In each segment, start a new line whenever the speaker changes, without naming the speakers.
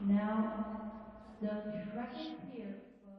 Now, the track is here for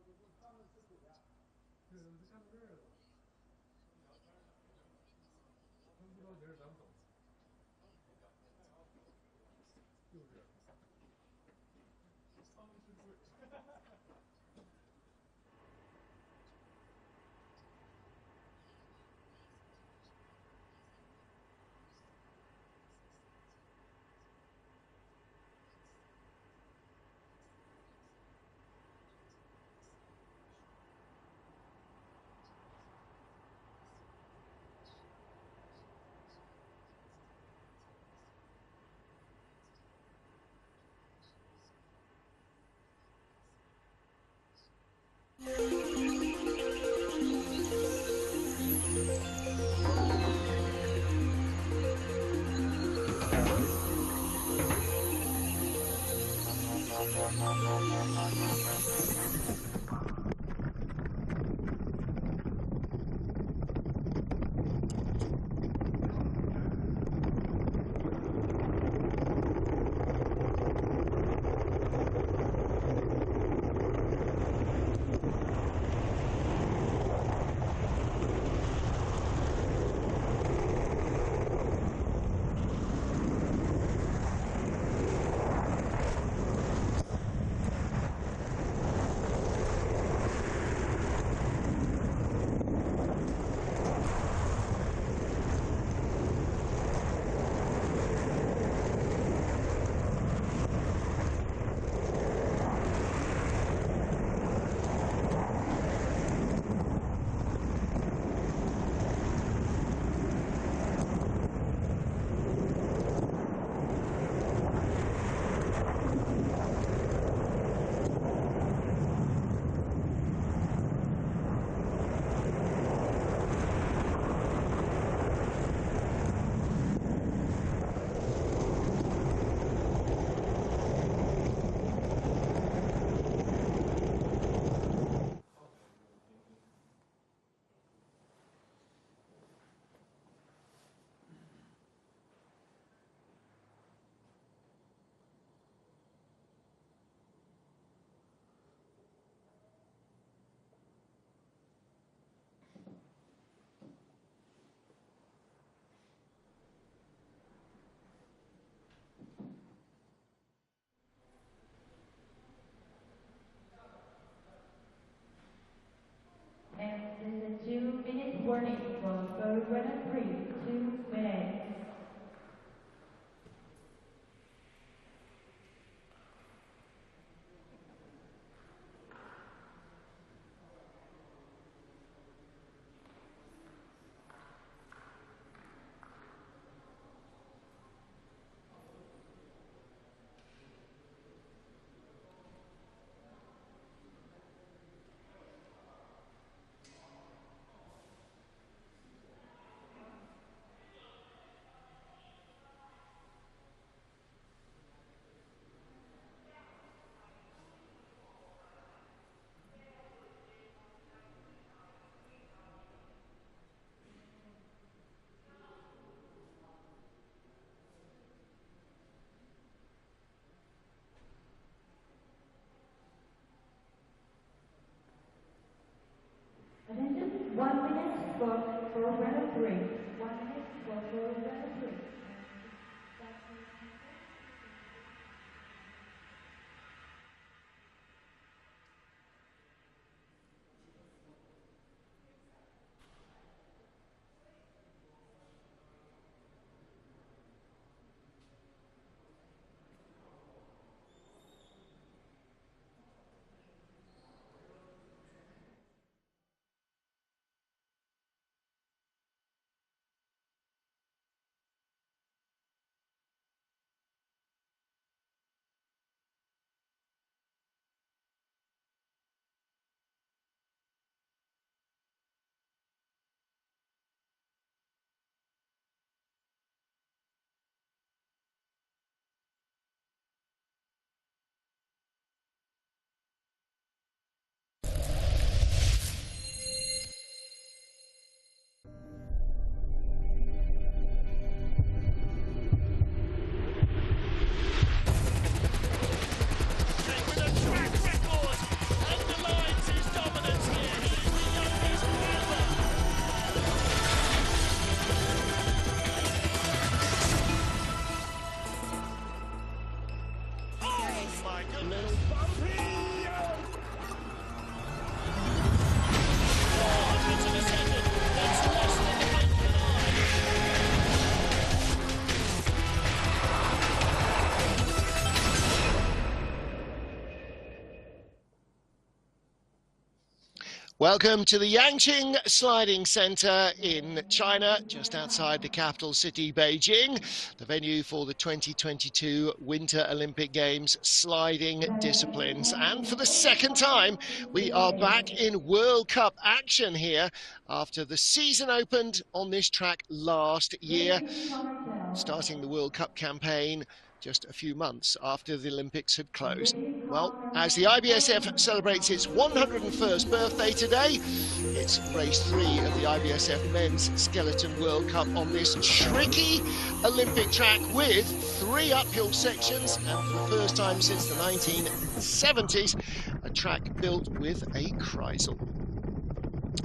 对，怎么下到这儿了？他们不着急儿，咱们走。就是。他们是鬼。
And this is a 2-minute warning for Grand Prix, 2 minutes. Attention, 1 minute for Grand Prix. 1 minute for Grand Prix.
Little bumpy. 400 to the second. It's less than the blink of an eye. Welcome to the Yanqing Sliding Center in China, just outside the capital city, Beijing, the venue for the 2022 Winter Olympic Games sliding disciplines. And for the second time, we are back in World Cup action here after the season opened on this track last year, starting the World Cup campaign just a few months after the Olympics had closed. Well, as the IBSF celebrates its 101st birthday today, it's race 3 of the IBSF Men's Skeleton World Cup on this tricky Olympic track with 3 uphill sections, and for the first time since the 1970s, a track built with a kreisel.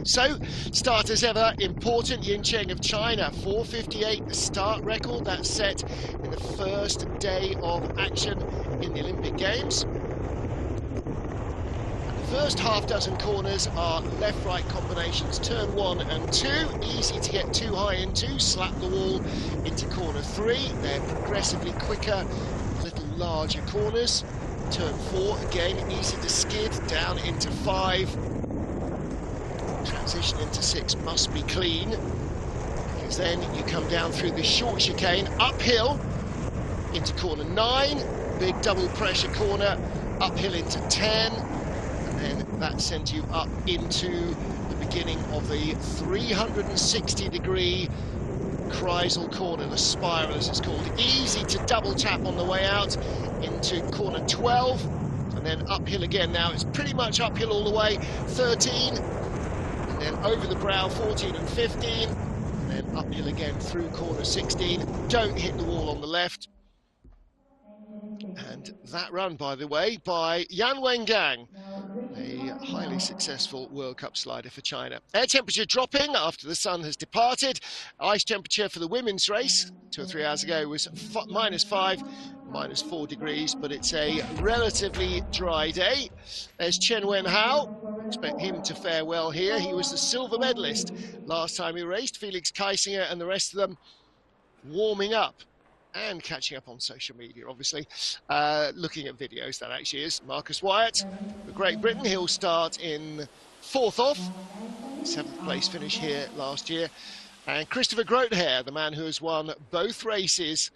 So, start as ever, important Yanqing of China, 4:58, the start record that's set in the first day of action in the Olympic Games. The first half dozen corners are left-right combinations, turn 1 and 2, easy to get too high into, slap the wall into corner 3, they're progressively quicker, little larger corners, turn 4, again easy to skid, down into 5, transition into 6 must be clean, because then you come down through this short chicane, uphill into corner 9, big double pressure corner, uphill into 10, and then that sends you up into the beginning of the 360-degree kreisel corner, the spiral as it's called. Easy to double tap on the way out into corner 12, and then uphill again. Now it's pretty much uphill all the way, 13, then over the brow 14 and 15, and then uphill again through corner 16. Don't hit the wall on the left. And that run, by the way, by Yan Wengang, a highly successful World Cup slider for China. Air temperature dropping after the sun has departed. Ice temperature for the women's race 2 or 3 hours ago was -5, -4 degrees, but it's a relatively dry day. There's Chen Wenhao. Expect him to fare well here. He was the silver medalist last time he raced. Felix Kaisinger and the rest of them warming up and catching up on social media, obviously, looking at videos. That actually is Marcus Wyatt for Great Britain. He'll start in 4th off, 7th place finish here last year. And Christopher Grotheer, the man who has won both races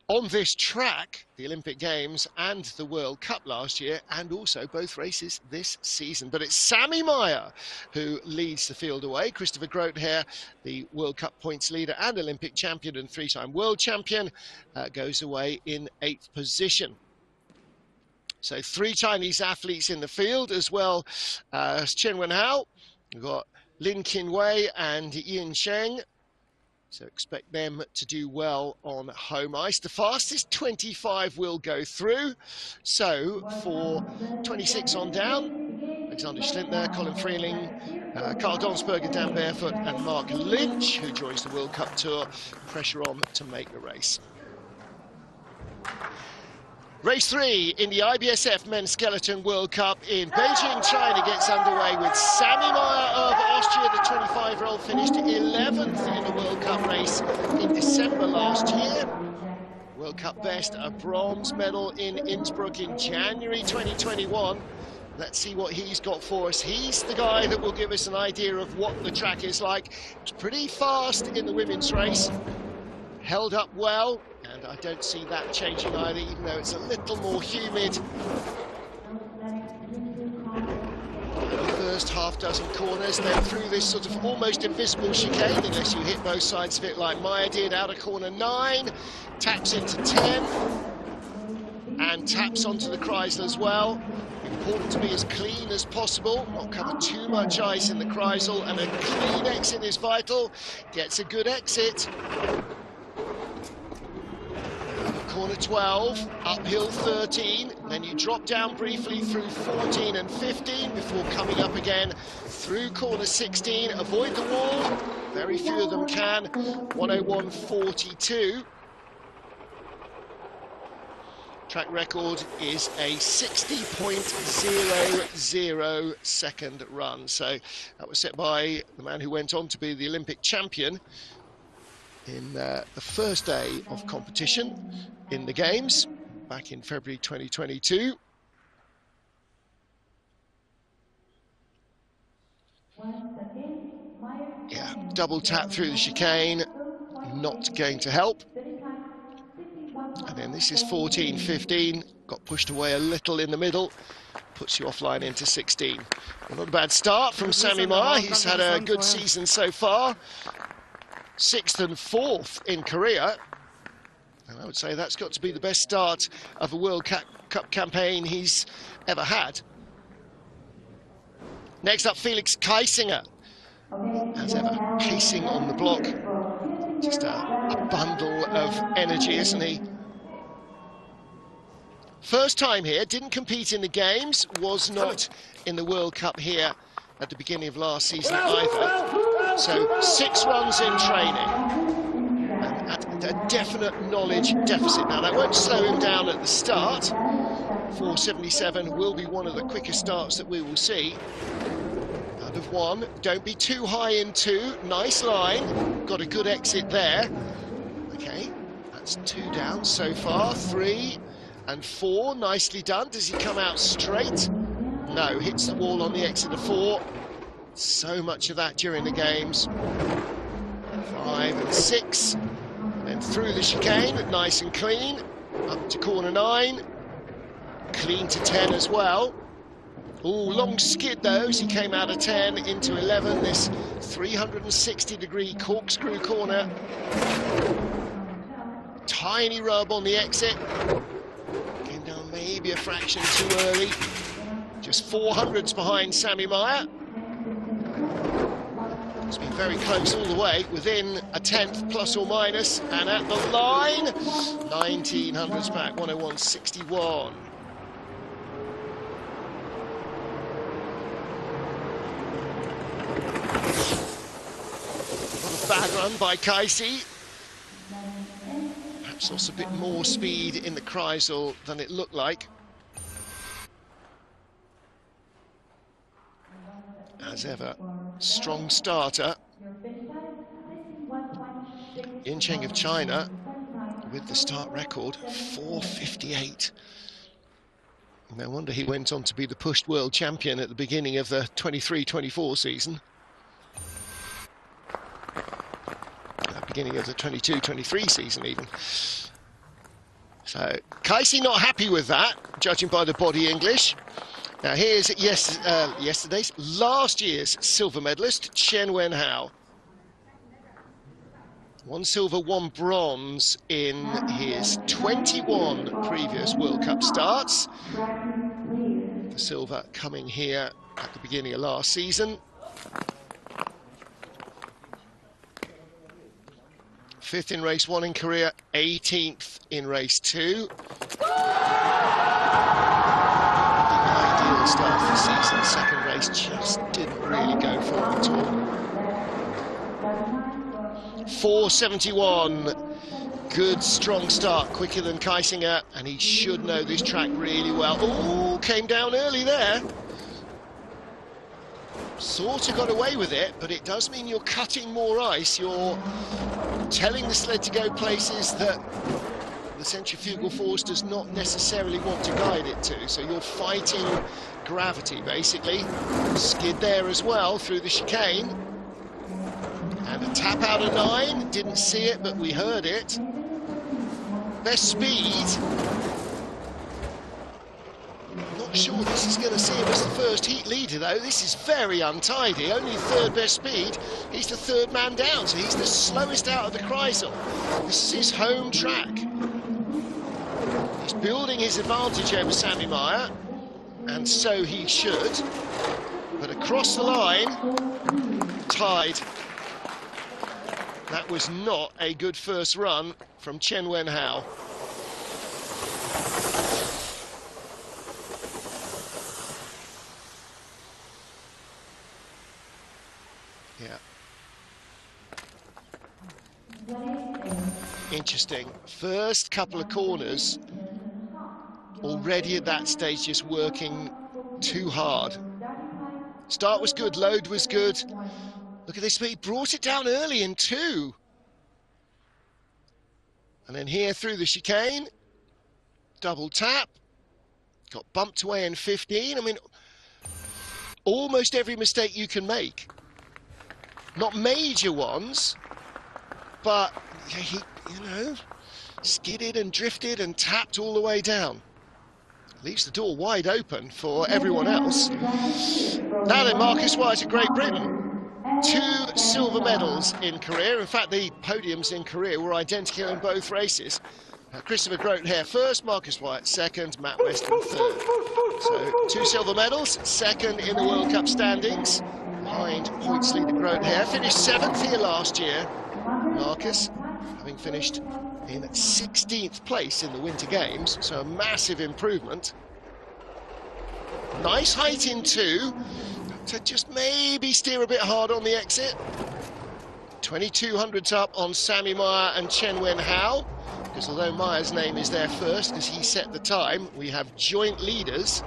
on this track, the Olympic Games and the World Cup last year, and also both races this season. But it's Sammy Meyer who leads the field away. Christopher Grotheer, the World Cup points leader and Olympic champion and 3-time world champion, goes away in 8th position. So 3 Chinese athletes in the field, as well as Chen Wenhao. We've got Lin Qinwei and Yin Sheng. So expect them to do well on home ice. The fastest 25 will go through. So for 26 on down, Alexander Schlintner, Colin Freeling, Carl Donsberger, Dan Barefoot, and Mark Lynch, who joins the World Cup Tour. Pressure on to make the race. Race 3 in the IBSF Men's Skeleton World Cup in Beijing, China gets underway with Sammy Meyer of Austria. The 25-year-old finished 11th in the World Cup race in December last year. World Cup best, a bronze medal in Innsbruck in January 2021. Let's see what he's got for us. He's the guy that will give us an idea of what the track is like. It's pretty fast in the women's race. Held up well, and I don't see that changing either, even though it's a little more humid. The first half dozen corners, then through this sort of almost invisible chicane, unless you hit both sides of it like Meyer did, out of corner 9, taps into 10, and taps onto the kreisel as well. Important to be as clean as possible, not cover too much ice in the kreisel, and a clean exit is vital. Gets a good exit. Corner 12, uphill 13, then you drop down briefly through 14 and 15 before coming up again through corner 16. Avoid the wall, very few of them can, 101.42. Track record is a 60.00 second run. So that was set by the man who went on to be the Olympic champion in the first day of competition in the Games back in February 2022. Yeah, double tap through the chicane, not going to help. And then this is 14-15, got pushed away a little in the middle, puts you offline into 16. Well, not a bad start from Sammy Meyer. He's had a good season so far. 6th and 4th in Korea. And I would say that's got to be the best start of a World Cup campaign he's ever had. Next up, Felix Kaisinger. As ever, pacing on the block. Just a bundle of energy, isn't he? First time here, didn't compete in the Games, was not in the World Cup here at the beginning of last season either. So 6 runs in training. And at a definite knowledge deficit. Now that won't slow him down at the start. 4.77 will be one of the quickest starts that we will see. Out of 1, don't be too high in 2, nice line, got a good exit there. Okay, that's 2 down so far, 3 and 4, nicely done. Does he come out straight? No, hits the wall on the exit of 4. So much of that during the Games. 5 and 6, and then through the chicane, nice and clean, up to corner 9, clean to 10 as well. Oh, long skid though, as he came out of 10 into 11, this 360-degree corkscrew corner. Tiny rub on the exit. Came down maybe a fraction too early. Just 400s behind Sammy Meyer. It's been very close all the way, within a 10th plus or minus, and at the line, 1900s back, 101.61. Bad run by Kaisi. Perhaps also a bit more speed in the Kreisel than it looked like. As ever, strong starter. Yanqing of China with the start record, 4.58. No wonder he went on to be the pushed world champion at the beginning of the 23-24 season. Beginning of the 22-23 season even. So Kaisi not happy with that, judging by the body English. Now here's last year's silver medalist, Chen Wenhao. 1 silver, 1 bronze in his 21 previous World Cup starts. The silver coming here at the beginning of last season. 5th in race 1 in Korea, 18th in race 2. The ideal start for the season. Second race just didn't really go for him at all. 4.71. Good, strong start, quicker than Kaisinger, and he should know this track really well. Oh, came down early there. Sort of got away with it, but it does mean you're cutting more ice. You're telling the sled to go places that the centrifugal force does not necessarily want to guide it to. So you're fighting gravity, basically. Skid there as well through the chicane. And a tap out of 9. Didn't see it, but we heard it. Best speed. Not sure this is going to see him as the first heat leader, though. This is very untidy. Only 3rd best speed. He's the 3rd man down, so he's the slowest out of the Kreisel. This is his home track. He's building his advantage over Sammy Meyer, and so he should. But across the line, tied. That was not a good first run from Chen Wenhao. Yeah. Interesting. First couple of corners, already at that stage just working too hard. Start was good, load was good. Look at this, but he brought it down early in 2. And then here through the chicane, double tap, got bumped away in 15. I mean, almost every mistake you can make. Not major ones, but he, skidded and drifted and tapped all the way down. Leaves the door wide open for everyone else. Now then, Marcus Wyatt of Great Britain. 2 silver medals in career. In fact, the podiums in career were identical in both races. Christopher Grotheer first, Marcus Wyatt second, Matt Weston third. So 2 silver medals, second in the World Cup standings, behind points leader Grotheer. Finished 7th here last year. Marcus, having finished in 16th place in the Winter Games, so a massive improvement. Nice height in 2, to just maybe steer a bit hard on the exit. 2200s up on Sammy Meyer and Chen Wen Hao, because although Meyer's name is there first, because he set the time, we have joint leaders,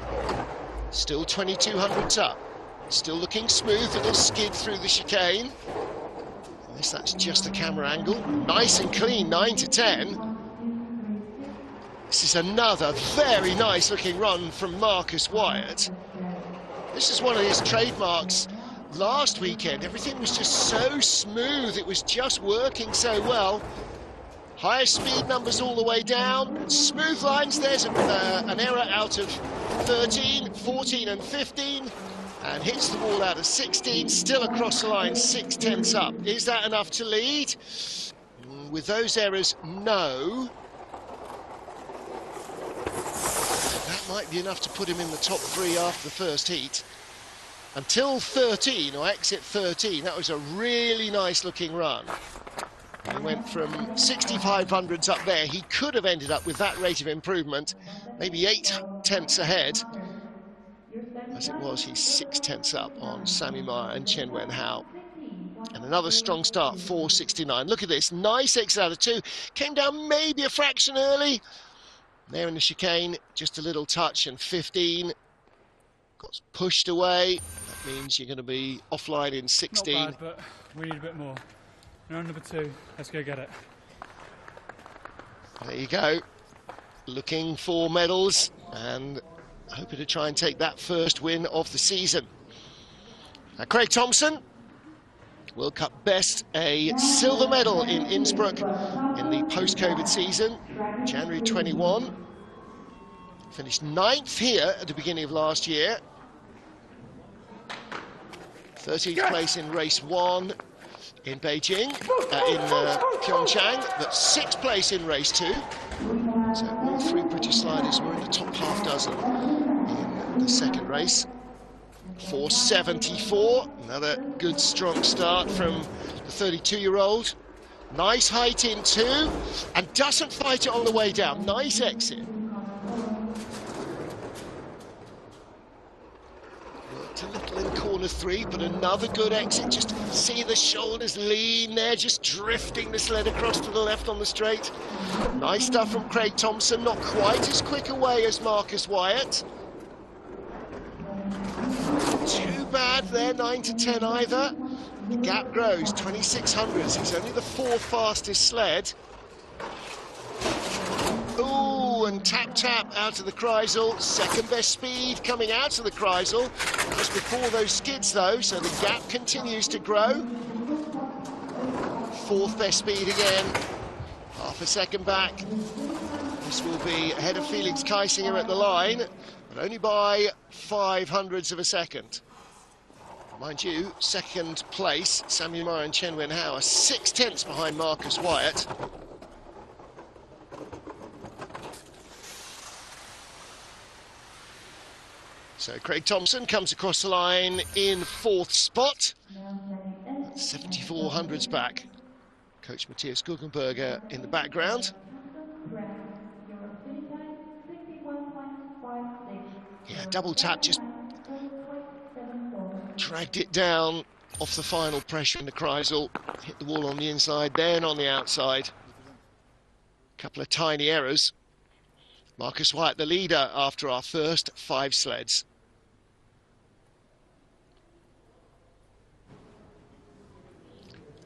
still 2200s up. Still looking smooth, little skid through the chicane. Unless that's just a camera angle. Nice and clean, 9 to 10. This is another very nice looking run from Marcus Wyatt. This is one of his trademarks last weekend. Everything was just so smooth, it was just working so well. Higher speed numbers all the way down, smooth lines. There's an error out of 13, 14 and 15. And hits the wall out of 16, still across the line, 6/10 up. Is that enough to lead? With those errors, no. That might be enough to put him in the top 3 after the first heat. Until 13, or exit 13, that was a really nice looking run. He went from 6500s up there. He could have ended up with that rate of improvement, maybe 8/10 ahead. As it was, he's 6/10 up on Sammy Meyer and Chen Wen Hao. And another strong start, 4.69. Look at this, nice exit out of 2. Came down maybe a fraction early. There in the chicane, just a little touch, and 15. Got pushed away. That means you're going to be offline in 16.
Not bad, but we need a bit more. We're on number 2, let's go get it.
There you go. Looking for medals and hoping to try and take that first win of the season. Now, Craig Thompson, World Cup best, a silver medal in Innsbruck in the post-COVID season, January 21. Finished 9th here at the beginning of last year. 13th place in race 1 in Beijing, in Pyeongchang, but 6th place in race 2. So all 3 British sliders were in the top half dozen in the second race. 4.74, another good strong start from the 32-year-old. Nice height in 2, and doesn't fight it on the way down. Nice exit. Worked a little in corner 3, but another good exit. Just see the shoulders lean there, just drifting the sled across to the left on the straight. Nice stuff from Craig Thompson, not quite as quick away as Marcus Wyatt. Too bad there, 9 to 10 either. The gap grows, 2600s. He's only the 4th fastest sled. Ooh, and tap out of the Kreisel. Second best speed coming out of the Kreisel. Just before those skids though, so the gap continues to grow. 4th best speed again. Half a second back. This will be ahead of Felix Kaisinger at the line, but only by 500ths of a second. Mind you, second place, Sammy Meyer and Chen Wen Hao are 6/10 behind Marcus Wyatt. So Craig Thompson comes across the line in 4th spot. 7400s back. Coach Matthias Guggenberger in the background. Yeah, double tap just dragged it down off the final pressure in the Kreisel, hit the wall on the inside, then on the outside. Couple of tiny errors. Marcus Wyatt, the leader after our first 5 sleds.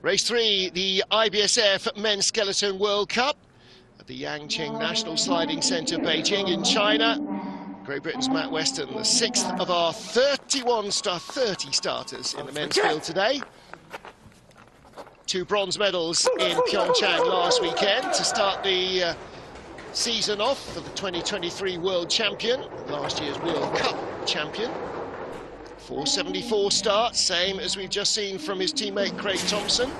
Race 3, the IBSF Men's Skeleton World Cup at the Yanqing National Sliding Center, Beijing in China. Great Britain's Matt Weston, the 6th of our 30 starters in the men's field today. 2 bronze medals in Pyeongchang last weekend to start the season off for the 2023 World Champion, last year's World Cup champion. 474 starts, same as we've just seen from his teammate Craig Thompson.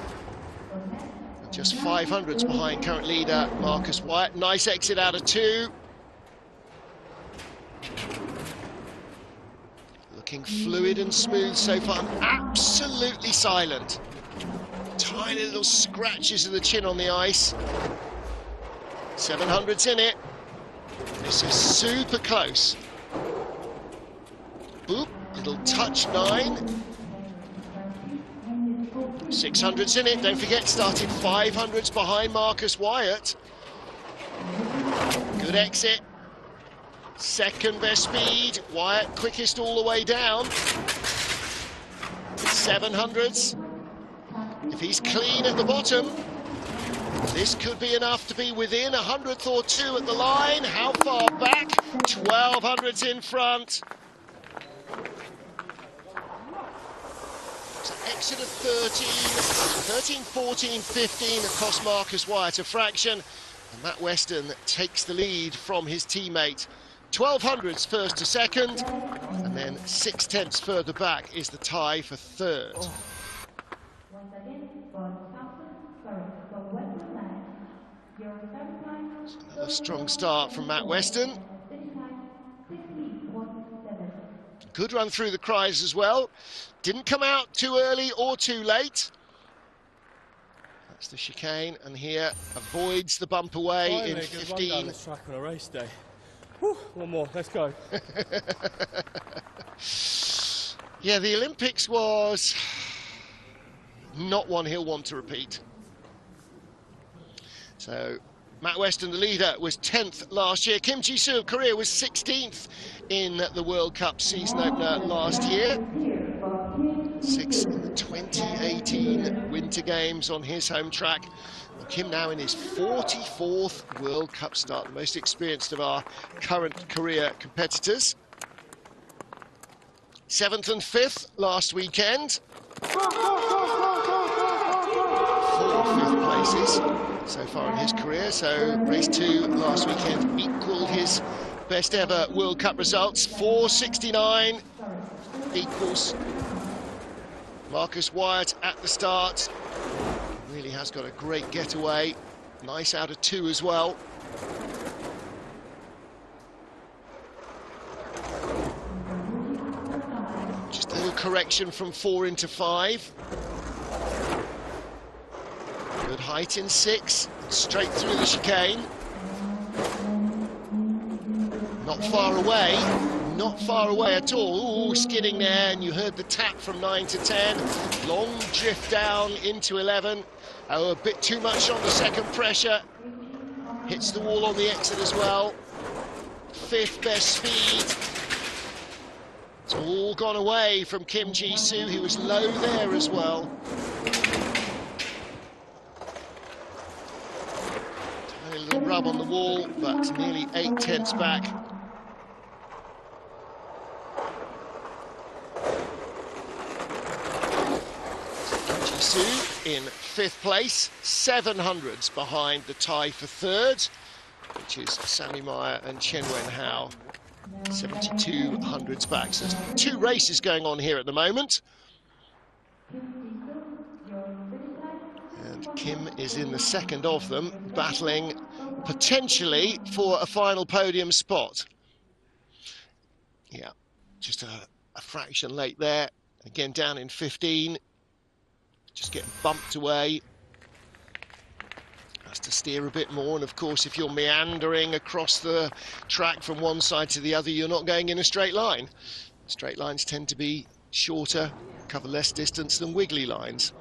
Just 500s behind current leader Marcus Wyatt. Nice exit out of 2. Looking fluid and smooth so far, absolutely silent. Tiny little scratches of the chin on the ice. 700's in it. This is super close. Boop, little touch 9. 600's in it, don't forget, started 500s behind Marcus Wyatt. Good exit. Second best speed, Wyatt quickest all the way down. 700s. If he's clean at the bottom, this could be enough to be within 100th or 2 at the line. How far back? 1200s in front. So exit of 13, 14, 15 across Marcus Wyatt, a fraction. And Matt Weston takes the lead from his teammate. 1200s first to second, and then 6/10 further back is the tie for third. So another strong start from Matt Weston. Good run through the cries as well. Didn't come out too early or too late. That's the chicane, and here avoids the bump away in 15.
This track on a race day. Whew, one more, let's go.
Yeah, the Olympics was not one he'll want to repeat. So Matt Weston, the leader, was 10th last year. Kim Ji-soo of Korea was 16th in the World Cup season opener last year. 6th in the 2018 Winter Games on his home track. And Kim now in his 44th World Cup start, the most experienced of our current career competitors. 7th and 5th last weekend. 4 5th places so far in his career. So race 2 last weekend equalled his best ever World Cup results. 4:69 equals Marcus Wyatt at the start. Really has got a great getaway. Nice out of 2 as well. Just a little correction from 4 into 5. Good height in 6, straight through the chicane. Not far away at all. Ooh, skidding there, and you heard the tap from 9 to 10. Long drift down into 11. Oh, a bit too much on the second pressure. Hits the wall on the exit as well. 5th best speed. It's all gone away from Kim Ji-soo, who was low there as well. Tiny little rub on the wall, but nearly 8/10 back. In 5th place, 700s behind the tie for 3rd, which is Sammy Meyer and Chen Wen-hao. 72 hundreds back. So there's 2 races going on here at the moment. And Kim is in the second of them, battling potentially for a final podium spot. Yeah, just a fraction late there. Again, down in 15. Just getting bumped away. Has to steer a bit more, and of course if you're meandering across the track from one side to the other, you're not going in a straight line. Straight lines tend to be shorter, cover less distance than wiggly lines.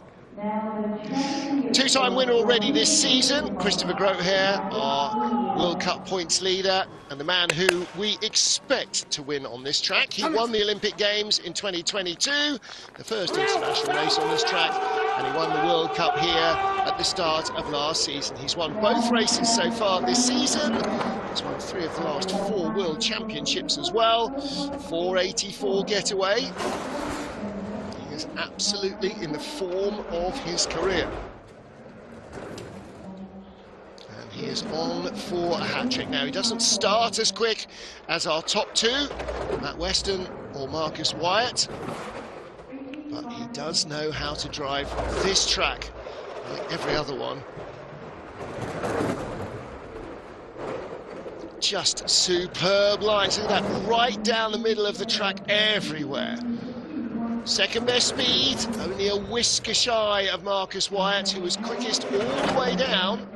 Two-time winner already this season, Christopher Grotheer, our World Cup points leader, and the man who we expect to win on this track. He won the Olympic Games in 2022, the first international race on this track, and he won the World Cup here at the start of last season. He's won both races so far this season. He's won 3 of the last 4 World Championships as well. 484 getaway. He is absolutely in the form of his career. He is on for a hat-trick now. He doesn't start as quick as our top 2, Matt Weston or Marcus Wyatt, but he does know how to drive this track like every other one. Just superb lines, look at that, right down the middle of the track everywhere. Second best speed, only a whisker shy of Marcus Wyatt, who was quickest all the way down.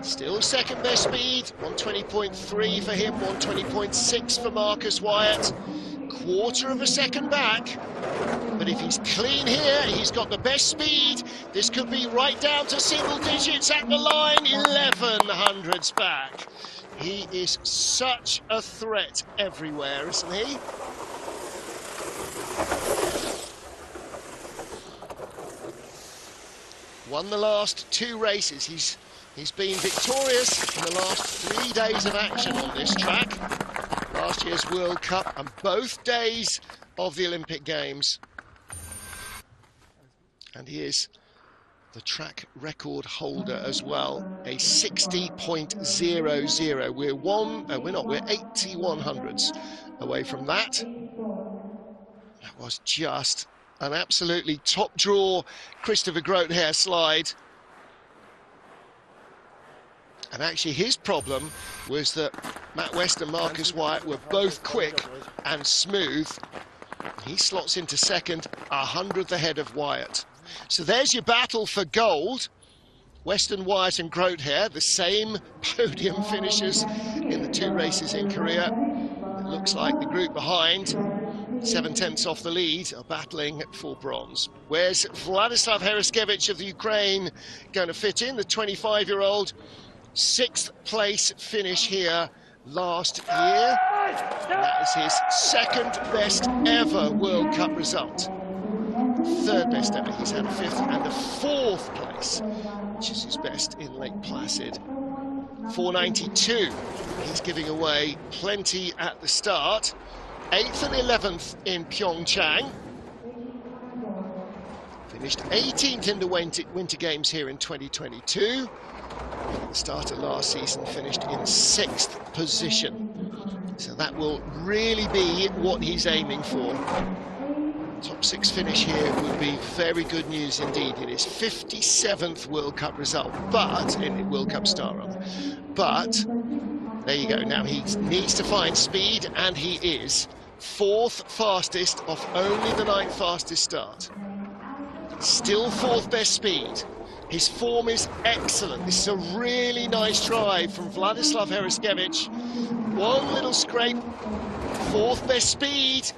Still second best speed, 120.3 for him, 120.6 for Marcus Wyatt. Quarter of a second back, but if he's clean here, he's got the best speed. This could be right down to single digits at the line, 11 hundredths back. He is such a threat everywhere, isn't he? Won the last 2 races. He's been victorious in the last 3 days of action on this track. Last year's World Cup and both days of the Olympic Games. And he is the track record holder as well, a 60.00. We're 81 hundredths away from that. That was just an absolutely top draw Christopher Grotheer slide. And actually his problem was that Matt West and Marcus Wyatt were both quick and smooth. He slots into second, 100th ahead of Wyatt. So there's your battle for gold. Weston, Wyatt and Grotheer, the same podium finishers in the 2 races in Korea. It looks like the group behind, 7/10 off the lead, are battling for bronze. Where's Vladislav Hereskevich of the Ukraine going to fit in? The 25-year-old. 6th place finish here last year. And that is his 2nd best ever World Cup result. 3rd best ever. He's had a 5th and a 4th place, which is his best in Lake Placid. 492. He's giving away plenty at the start. 8th and 11th in Pyeongchang. Finished 18th in the Winter Games here in 2022. At the start of last season, finished in 6th position. So that will really be what he's aiming for. Top 6 finish here would be very good news indeed. It is 57th World Cup result, but in World Cup star run. But there you go. Now he needs to find speed, and he is 4th fastest off only the 9th fastest start. Still 4th best speed. His form is excellent. This is a really nice drive from Vladislav Hereskevich. One little scrape, 4th best speed.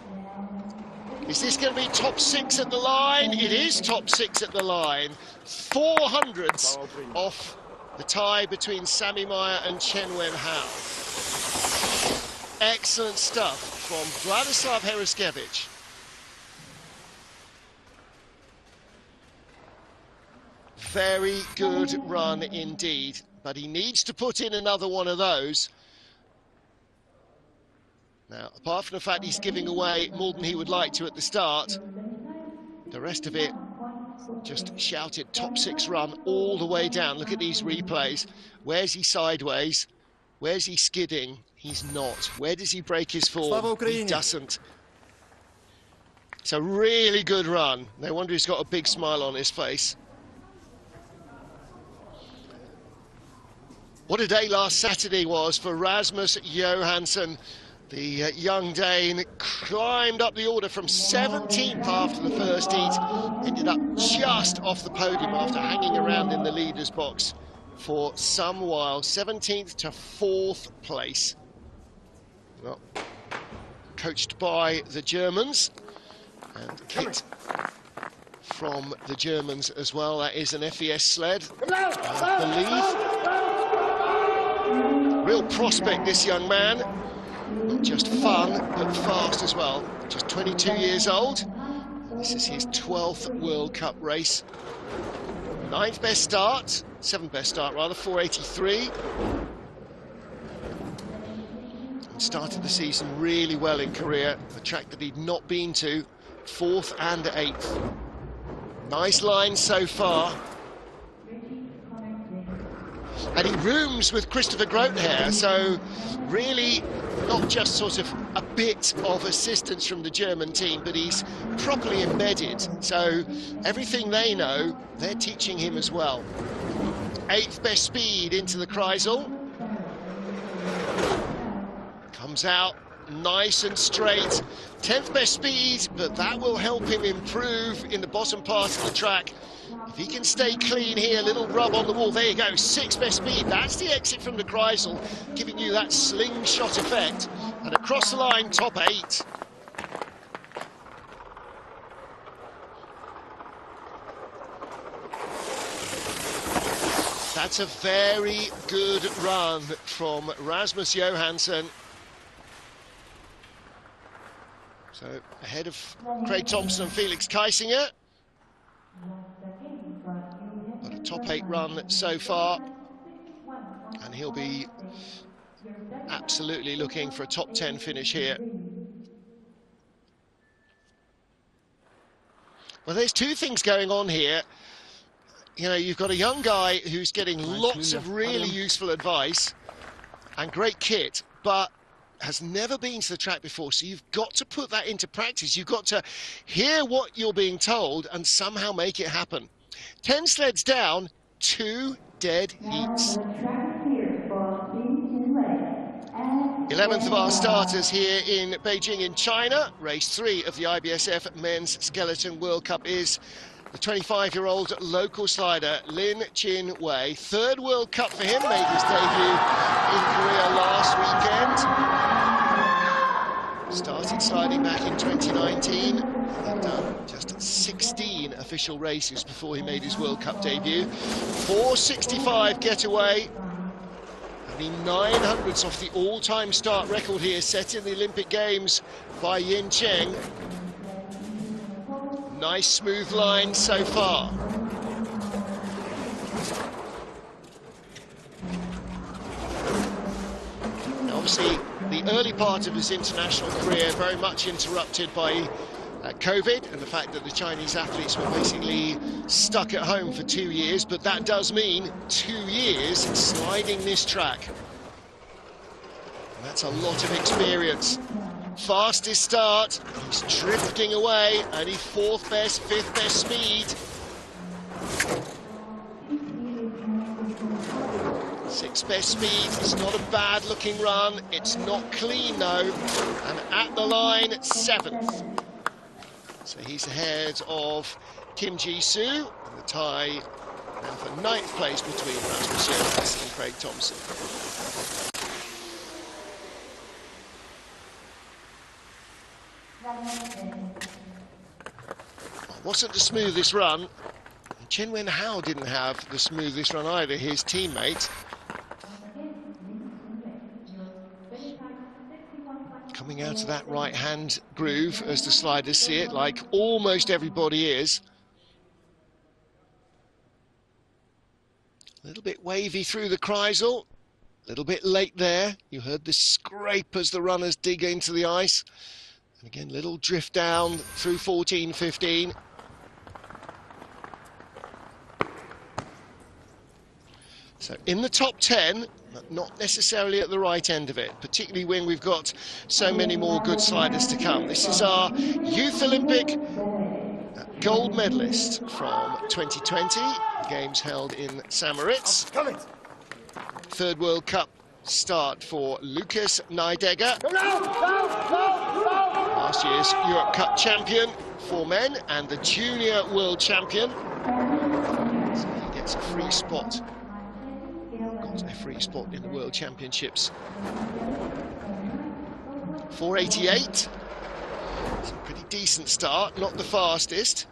Is this going to be top 6 at the line? It is top 6 at the line. 4 hundredths off the tie between Sami Meyer and Chen Wen-hao. Excellent stuff from Vladislav Hereskevich. Very good run indeed, but he needs to put in another one of those. Now, apart from the fact he's giving away more than he would like to at the start, the rest of it just shouted top 6 run all the way down. Look at these replays. Where's he sideways? Where's he skidding? He's not. Where does he break his form? He doesn't. It's a really good run. No wonder he's got a big smile on his face. What a day last Saturday was for Rasmus Johansson. The young Dane climbed up the order from 17th after the first heat, ended up just off the podium after hanging around in the leader's box for some while. 17th to 4th place. Well, coached by the Germans, and hit from the Germans as well. That is an FES sled, I believe. Real prospect, this young man. Not just fun, but fast as well. Just 22 years old. This is his 12th World Cup race. 7th best start, rather, 483. And started the season really well in Korea, a track that he'd not been to, 4th and 8th. Nice line so far. And he rooms with Christopher Grotheer, so really not just sort of a bit of assistance from the German team, but he's properly embedded. So everything they know, they're teaching him as well. 8th best speed into the Kreisel. Comes out nice and straight. 10th best speed, but that will help him improve in the bottom part of the track. If he can stay clean here, little rub on the wall, there you go, 6th best speed. That's the exit from the Kreisel, giving you that slingshot effect. And across the line, top 8. That's a very good run from Rasmus Johansson. So ahead of Craig Thompson and Felix Keisinger. Got a top 8 run so far, and he'll be absolutely looking for a top 10 finish here. Well, there's two things going on here. You know, you've got a young guy who's getting lots of really useful advice and great kit, but has never been to the track before, so you've got to put that into practice. You've got to hear what you're being told and somehow make it happen. 10 sleds down, 2 dead heats. 11th of our starters here in Beijing in China. Race 3 of the IBSF Men's Skeleton World Cup is the 25-year-old local slider Lin Chin Wei. 3rd World Cup for him, made his debut in Korea last weekend. Started sliding back in 2019. He'd done just 16 official races before he made his World Cup debut. 4:65 getaway. Only 900ths off the all-time start record here, set in the Olympic Games by Yanqing. Nice smooth line so far. Now obviously, the early part of his international career very much interrupted by COVID and the fact that the Chinese athletes were basically stuck at home for 2 years, but that does mean 2 years sliding this track. And that's a lot of experience. Fastest start, he's drifting away, only 4th best, 5th best speed. 6th best speed, it's not a bad looking run, it's not clean though, and at the line, 7th. So he's ahead of Kim Ji-soo, and the tie now for 9th place between Rasmus Johansson and Craig Thompson. Wasn't the smoothest run. Chen Wen-hao didn't have the smoothest run either, his teammate. Coming out of that right-hand groove, as the sliders see it, like almost everybody is. A little bit wavy through the Kreisel, a little bit late there. You heard the scrape as the runners dig into the ice. And again, little drift down through 14, 15. So in the top 10, but not necessarily at the right end of it, particularly when we've got so many more good sliders to come. This is our Youth Olympic gold medalist from 2020, games held in Samoritz. 3rd World Cup start for Lucas Nidegger. Last year's Europe Cup champion for men and the junior world champion. So he gets a free spot. Got a free spot in the World Championships. 4:88. It's a pretty decent start, not the fastest.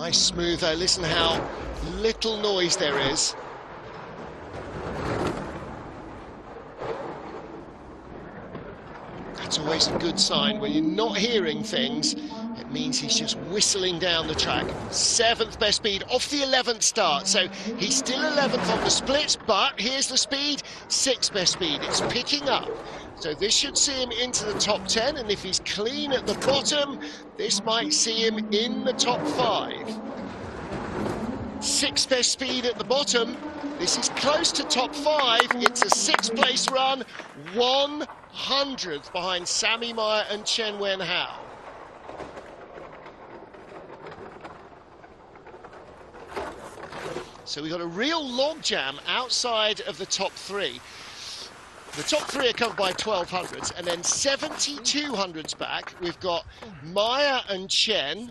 Nice smooth though, listen how little noise there is. That's always a good sign. When you're not hearing things, it means he's just whistling down the track. 7th best speed off the 11th start, so he's still 11th on the splits, but here's the speed, 6th best speed. It's picking up, so this should see him into the top 10, and if he's clean at the bottom, this might see him in the top 5. 6th best speed at the bottom. This is close to top 5. It's a 6th place run, 100th behind Sammy Meyer and Chen Wen Hao. So we've got a real logjam outside of the top 3. The top 3 are covered by 1200s, and then 7200s back. We've got Meyer and Chen,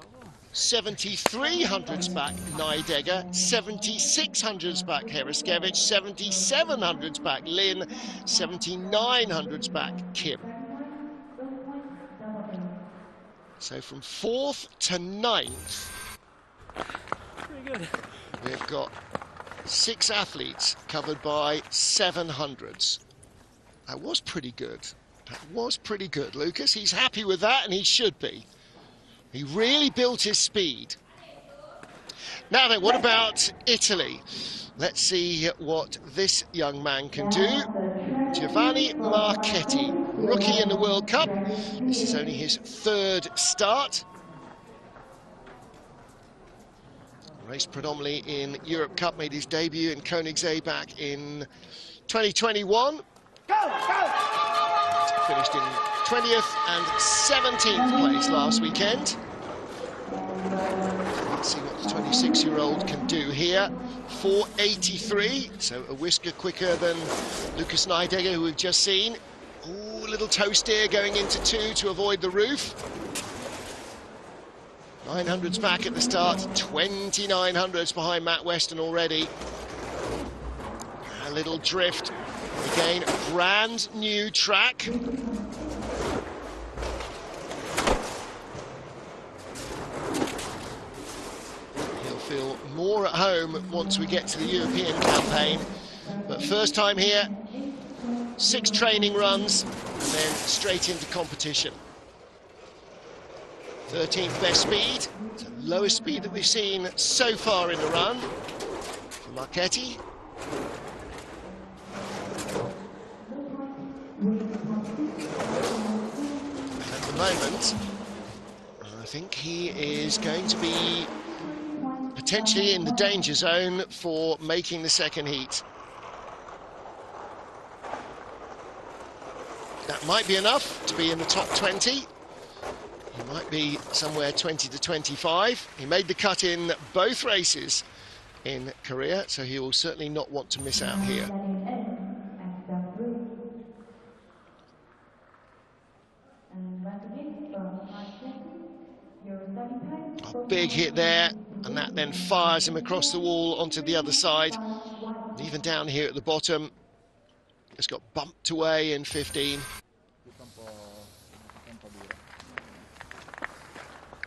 7300s back Nidegger, 7600s back Heriskevich, 7700s back Lin, 7900s back Kim. So from 4th to 9th,
Pretty good.
we've got 6 athletes covered by 700s. That was pretty good. That was pretty good, Lucas. He's happy with that, and he should be. He really built his speed. Now then, what about Italy? Let's see what this young man can do. Giovanni Marchetti, rookie in the World Cup. This is only his 3rd start. Raced predominantly in Europe Cup, made his debut in Koenigsegg back in 2021. Finished in 20th and 17th place last weekend. Let's see what the 26-year-old can do here. 483, so a whisker quicker than Lucas Nidegger, who we've just seen. Ooh, little toe steer going into 2 to avoid the roof. 900s back at the start, 2900s behind Matt Weston already. A little drift. Again, brand new track. He'll feel more at home once we get to the European campaign. But first time here, 6 training runs, and then straight into competition. 13th best speed, it's the lowest speed that we've seen so far in the run for Marchetti. At the moment, I think he is going to be potentially in the danger zone for making the second heat. That might be enough to be in the top 20. He might be somewhere 20 to 25. He made the cut in both races in Korea, so he will certainly not want to miss out here. A big hit there, and that then fires him across the wall onto the other side. And even down here at the bottom, it's got bumped away in 15.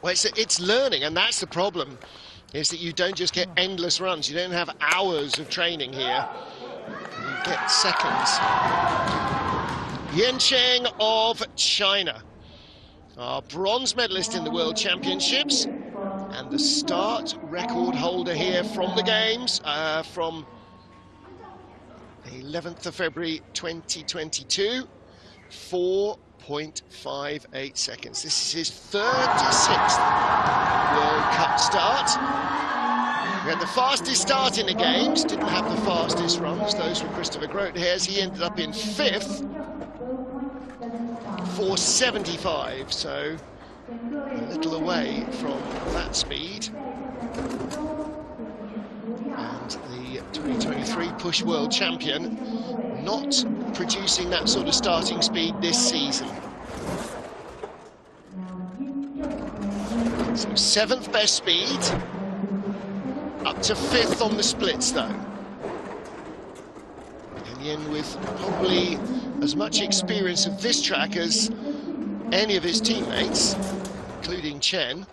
Well, it's learning, and that's the problem, is that you don't just get endless runs. You don't have hours of training here. You get seconds. Yanqing of China, our bronze medalist in the World Championships, and the start record holder here from the Games, from the 11th of February 2022, 4.58 seconds. This is his 36th World Cup start. We had the fastest start in the Games, didn't have the fastest runs. Those were Christopher Grotheer's. He ended up in 5th, 4.75, so a little away from that speed. And the 2023 Push World Champion not producing that sort of starting speed this season. So 7th best speed, up to 5th on the splits though. And Yin with probably as much experience of this track as any of his teammates, including Chen.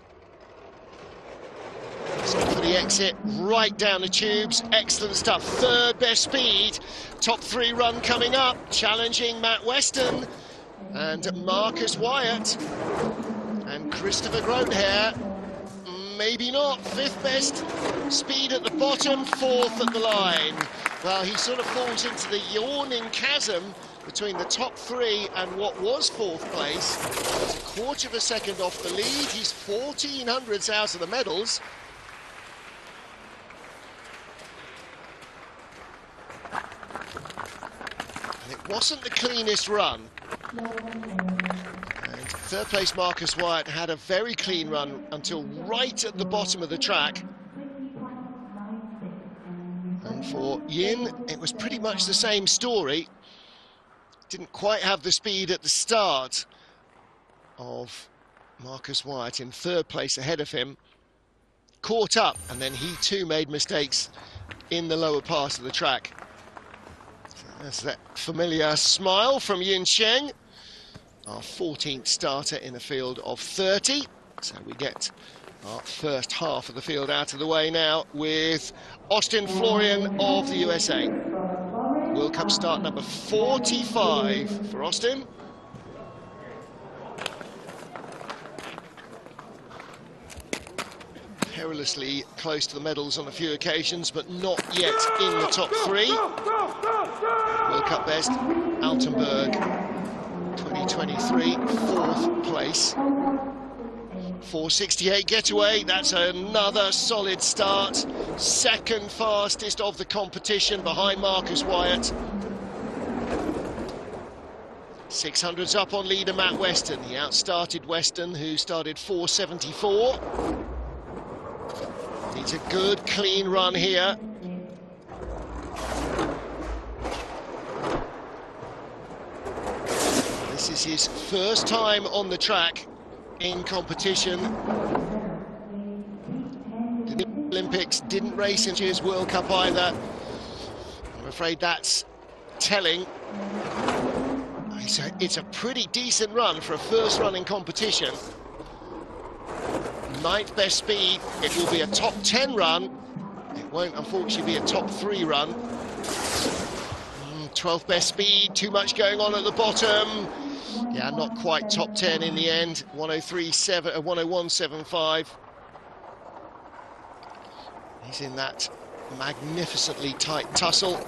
So for the exit, right down the tubes, excellent stuff. Third best speed, top 3 run coming up, challenging Matt Weston and Marcus Wyatt and Christopher Grotheer. Maybe not. 5th best speed at the bottom, 4th at the line. Well, he sort of falls into the yawning chasm between the top 3 and what was 4th place. He's a quarter of a second off the lead. He's 1400ths out of the medals. And it wasn't the cleanest run. And 3rd place Marcus Wyatt had a very clean run until right at the bottom of the track. And for Yin, it was pretty much the same story. Didn't quite have the speed at the start of Marcus Wyatt in 3rd place ahead of him. Caught up, and then he too made mistakes in the lower part of the track. So there's that familiar smile from Yanqing, our 14th starter in a field of 30. So we get our first half of the field out of the way now with Austin Florian of the USA. World Cup start number 45 for Austin. Perilously close to the medals on a few occasions, but not yet in the top 3. World Cup best, Altenburg, 2023, 4th place. 4:68 getaway, that's another solid start. 2nd fastest of the competition behind Marcus Wyatt. 600s up on leader Matt Weston. He outstarted Weston, who started 4:74. Needs a good, clean run here. This is his first time on the track in competition. The Olympics, didn't race in his World Cup either. I'm afraid that's telling. It's a pretty decent run for a first run in competition. 9th best speed, it will be a top 10 run. It won't unfortunately be a top 3 run. 12th best speed, too much going on at the bottom. Yeah, not quite top 10 in the end. 101.75. He's in that magnificently tight tussle,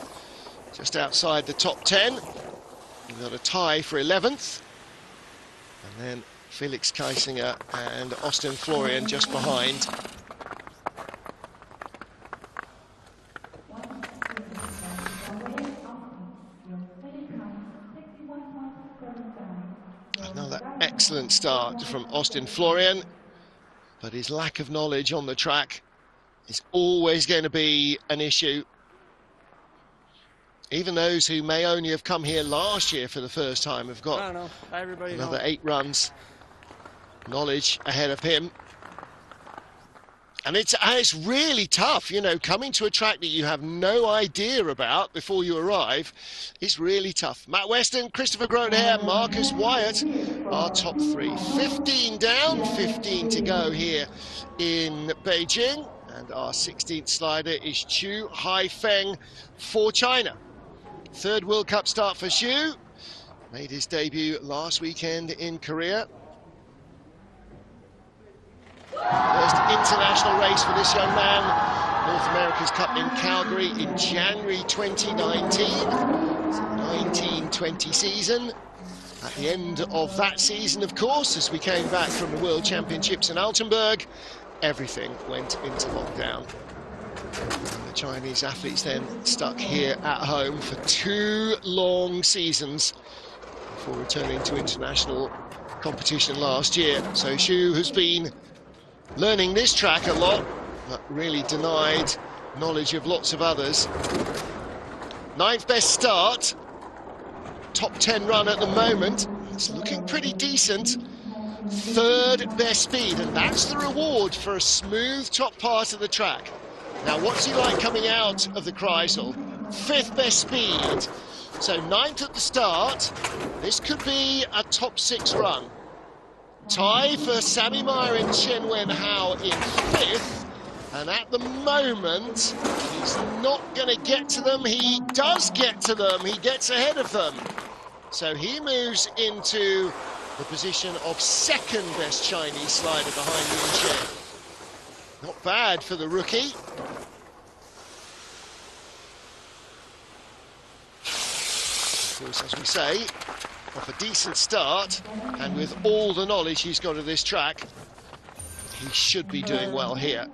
just outside the top 10. We've got a tie for 11th. And then Felix Kaisinger and Austin Florian just behind. Another excellent start from Austin Florian, but his lack of knowledge on the track is always going to be an issue. Even those who may only have come here last year for the first time have got another 8 runs knowledge ahead of him. And it's really tough, you know, coming to a track that you have no idea about before you arrive. It's really tough. Matt Weston, Christopher Grotheer, Marcus Wyatt are top 3. 15 down, 15 to go here in Beijing. And our 16th slider is Chu Haifeng for China. 3rd World Cup start for Xu. Made his debut last weekend in Korea. First international race for this young man. North America's Cup in Calgary in January 2019. 1920 season. At the end of that season, of course, as we came back from the World Championships in Altenburg, everything went into lockdown. And the Chinese athletes then stuck here at home for 2 long seasons before returning to international competition last year. So Xu has been learning this track a lot, but really denied knowledge of lots of others. 9th best start, top 10 run at the moment. It's looking pretty decent. 3rd best speed, and that's the reward for a smooth top part of the track. Now, what's he like coming out of the Kreisel? 5th best speed. So 9th at the start. This could be a top 6 run. Tie for Sammy Meyer and Chen Wen Hao in 5th. And at the moment, he's not going to get to them. He does get to them. He gets ahead of them. So he moves into the position of second best Chinese slider behind Yanqing. Not bad for the rookie. Of course, as we say, off a decent start, and with all the knowledge he's got of this track, he should be doing well here.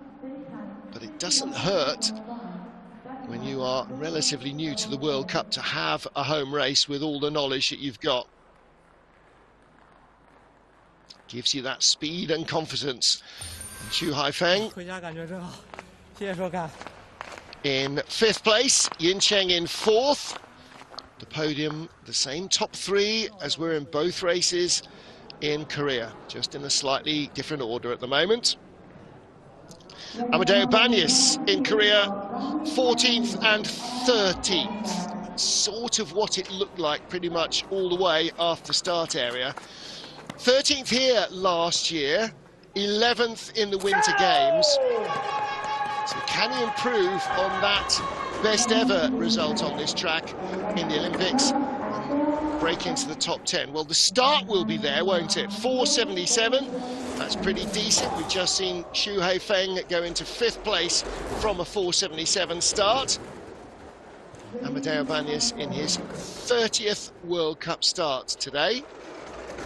But it doesn't hurt when you are relatively new to the World Cup to have a home race with all the knowledge that you've got. Gives you that speed and confidence. And Xu Haifeng in 5th place, Yanqing in 4th. The podium, the same top 3 as we're in both races in Korea, just in a slightly different order at the moment. Amadeo Banyas in Korea, 14th and 13th. Sort of what it looked like pretty much all the way after start area. 13th here last year, 11th in the Winter Games. So can he improve on that best ever result on this track in the Olympics and break into the top 10? Well, the start will be there, won't it? 4:77, that's pretty decent. We've just seen Xu Haifeng go into 5th place from a 4:77 start. Amadeo Banyas in his 30th World Cup start today.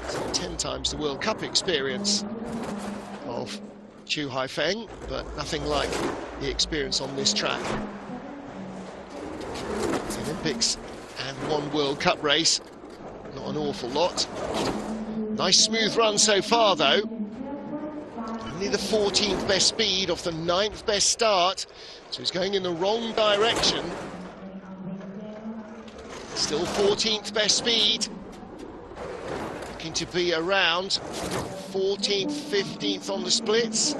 So 10 times the World Cup experience of Xu Haifeng, but nothing like the experience on this track. The Olympics and 1 World Cup race, not an awful lot. Nice smooth run so far though. Only the 14th best speed off the 9th best start, so he's going in the wrong direction. Still 14th best speed. Looking to be around 14th, 15th on the splits.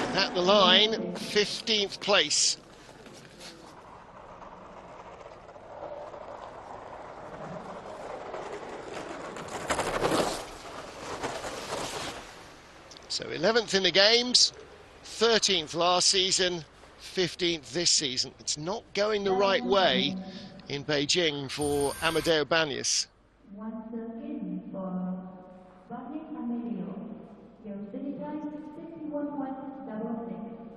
And at the line, 15th place. So 11th in the games, 13th last season, 15th this season. It's not going the right way in Beijing for Amadeo Banyas.
Once again for Amadeo, your finish time 61.66,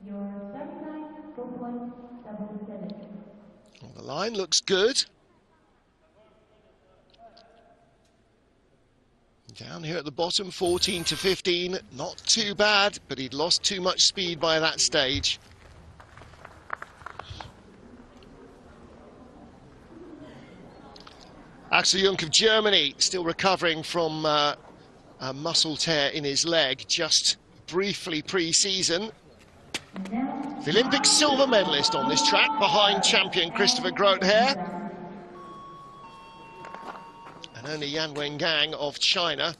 your start time 4.77.
Well, the line looks good. Down here at the bottom, 14 to 15, not too bad, but he'd lost too much speed by that stage. Axel Jung of Germany, still recovering from a muscle tear in his leg, just briefly pre-season. The Olympic silver medalist on this track, behind champion Christopher Grotheer. And only Yanqing Sliding of China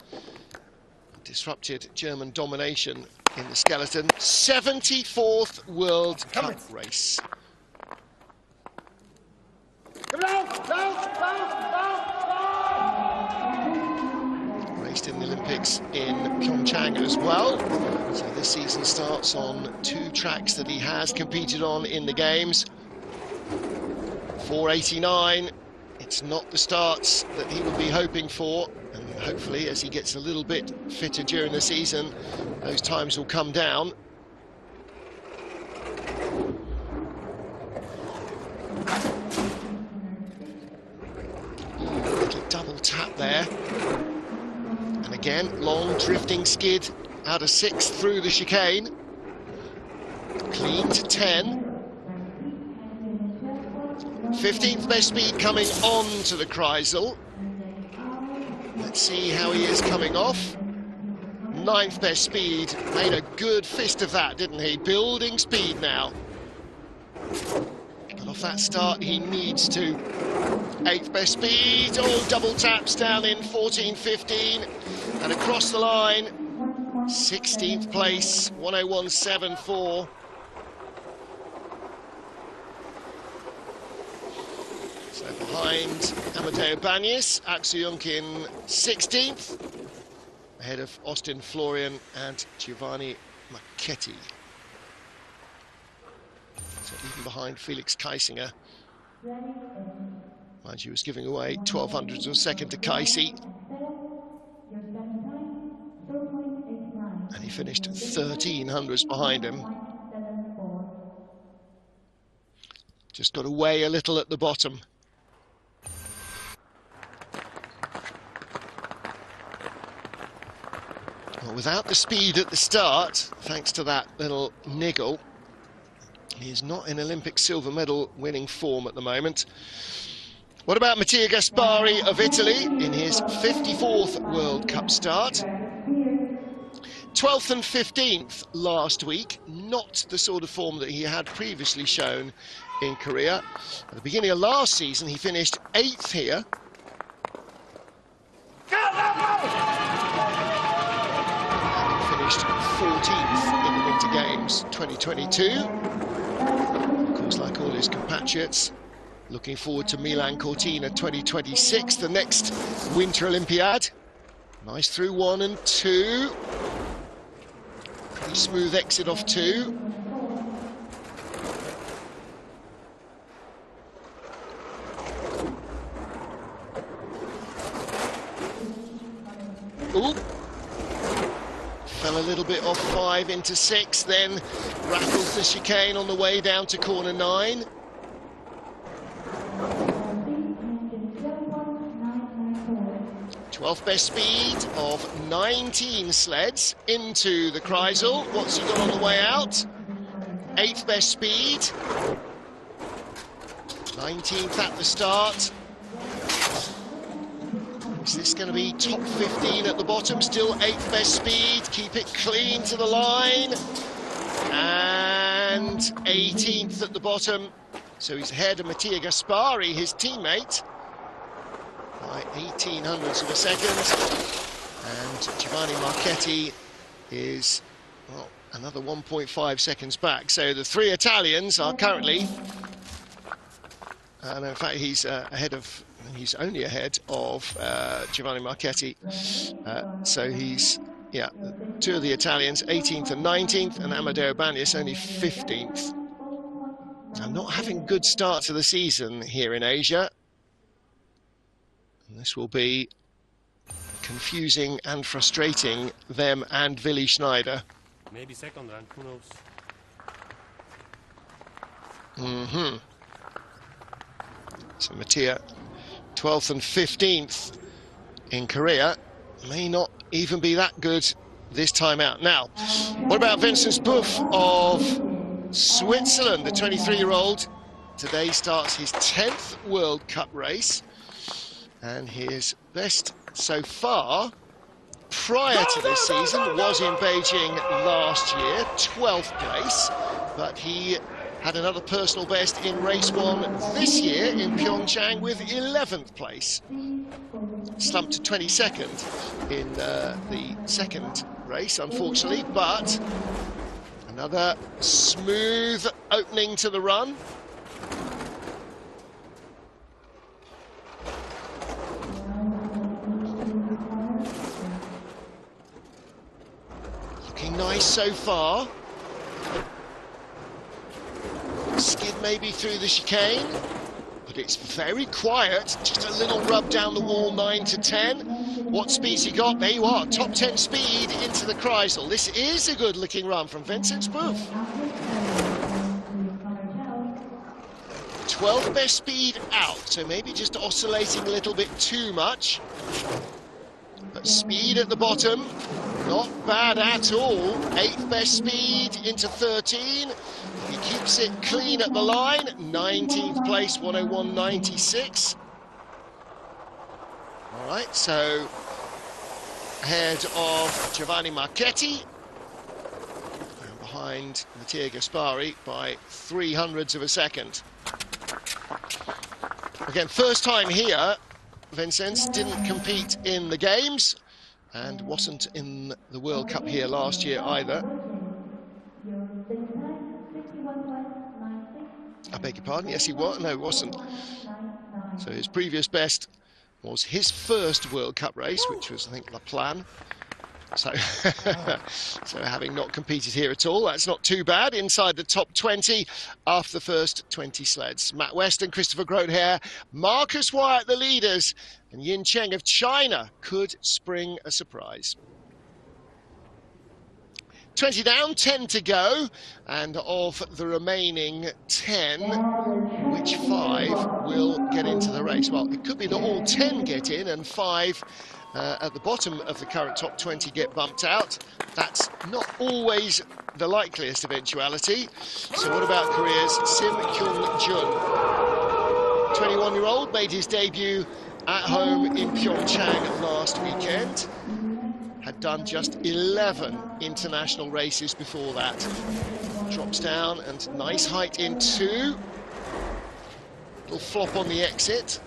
disrupted German domination in the skeleton. 74th World Cup race. Raced in the Olympics in Pyeongchang as well. So this season starts on 2 tracks that he has competed on in the games. 4:89. It's not the starts that he would be hoping for, and hopefully as he gets a little bit fitter during the season, those times will come down. Little double tap there. And again, long drifting skid out of 6th through the chicane. Clean to 10. 15th best speed coming on to the Kreisel. Let's see how he is coming off. 9th best speed, made a good fist of that, didn't he? Building speed now. But off that start, he needs to. 8th best speed, oh, double taps down in 14:15. And across the line, 16th place, 1:01.74. So behind Amadeo Banyas, Axel Jung in 16th. ahead of Austin Florian and Giovanni Marchetti. So even behind Felix Kaisinger. Mind you, was giving away 1200ths of a second to Kaisi. And he finished 1300ths behind him. Just got away a little at the bottom. Well, without the speed at the start, thanks to that little niggle, he is not in Olympic silver medal winning form at the moment. What about Mattia Gaspari of Italy in his 54th World Cup start? 12th and 15th last week, not the sort of form that he had previously shown in Korea. At the beginning of last season, he finished 8th here. And he finished 14th in the Winter Games 2022. Of course, like all his compatriots, looking forward to Milan Cortina 2026, the next Winter Olympiad. Nice through 1 and 2. Pretty smooth exit off 2. Ooh. Fell a little bit off 5 into 6, then rattles the chicane on the way down to corner 9. Twelfth best speed of 19 sleds into the Kreisel. What's he got on the way out? 8th best speed. 19th at the start. Is this going to be top 15 at the bottom? Still 8th best speed. Keep it clean to the line. And 18th at the bottom. So he's ahead of Mattia Gaspari, his teammate, by 1800ths of a second. And Giovanni Marchetti is, well, another 1.5 seconds back. So the 3 Italians are currently, and in fact he's he's only ahead of Giovanni Marchetti. So he's, yeah, 2 of the Italians, 18th and 19th, and Amadeo Bagnis only 15th. I'm not having a good start to the season here in Asia. And this will be confusing and frustrating them and Willi Schneider.
Maybe second rank, who knows?
So Mattia, 12th and 15th in Korea, may not even be that good this time out. Now, what about Vincent Buff of Switzerland? The 23-year-old today starts his 10th World Cup race, and his best so far prior to this season was in Beijing last year, 12th place, but he had another personal best in race 1 this year in Pyeongchang with 11th place. Slumped to 22nd in the second race, unfortunately, but another smooth opening to the run. Looking nice so far. Skid maybe through the chicane, but it's very quiet. Just a little rub down the wall, 9 to 10. What speed's he got? There you are, top 10 speed into the Kreisel. This is a good looking run from Vincent Buff. 12th best speed out, so maybe just oscillating a little bit too much. But speed at the bottom, not bad at all. 8th best speed into 13. He keeps it clean at the line. 19th place, 101.96. All right, so ahead of Giovanni Marchetti and behind Mattia Gaspari by 300ths of a second. Again, first time here. Vincent didn't compete in the games and wasn't in the World Cup here last year either. I beg your pardon, yes he was, no he wasn't. So his previous best was his first World Cup race, which was I think La Plan, So, so having not competed here at all, that's not too bad. Inside the top 20 after the first 20 sleds. Matt West and Christopher Grotheer, Marcus Wyatt the leaders, and Yanqing of China could spring a surprise. 20 down, 10 to go, and of the remaining 10, which 5 will get into the race? Well, it could be that all 10 get in and 5 at the bottom of the current top 20 get bumped out. That's not always the likeliest eventuality. So what about Korea's Sim Kyung-jun? 21-year-old made his debut at home in Pyeongchang last weekend. Had done just 11 international races before that. Drops down and nice height in 2. Little flop on the exit.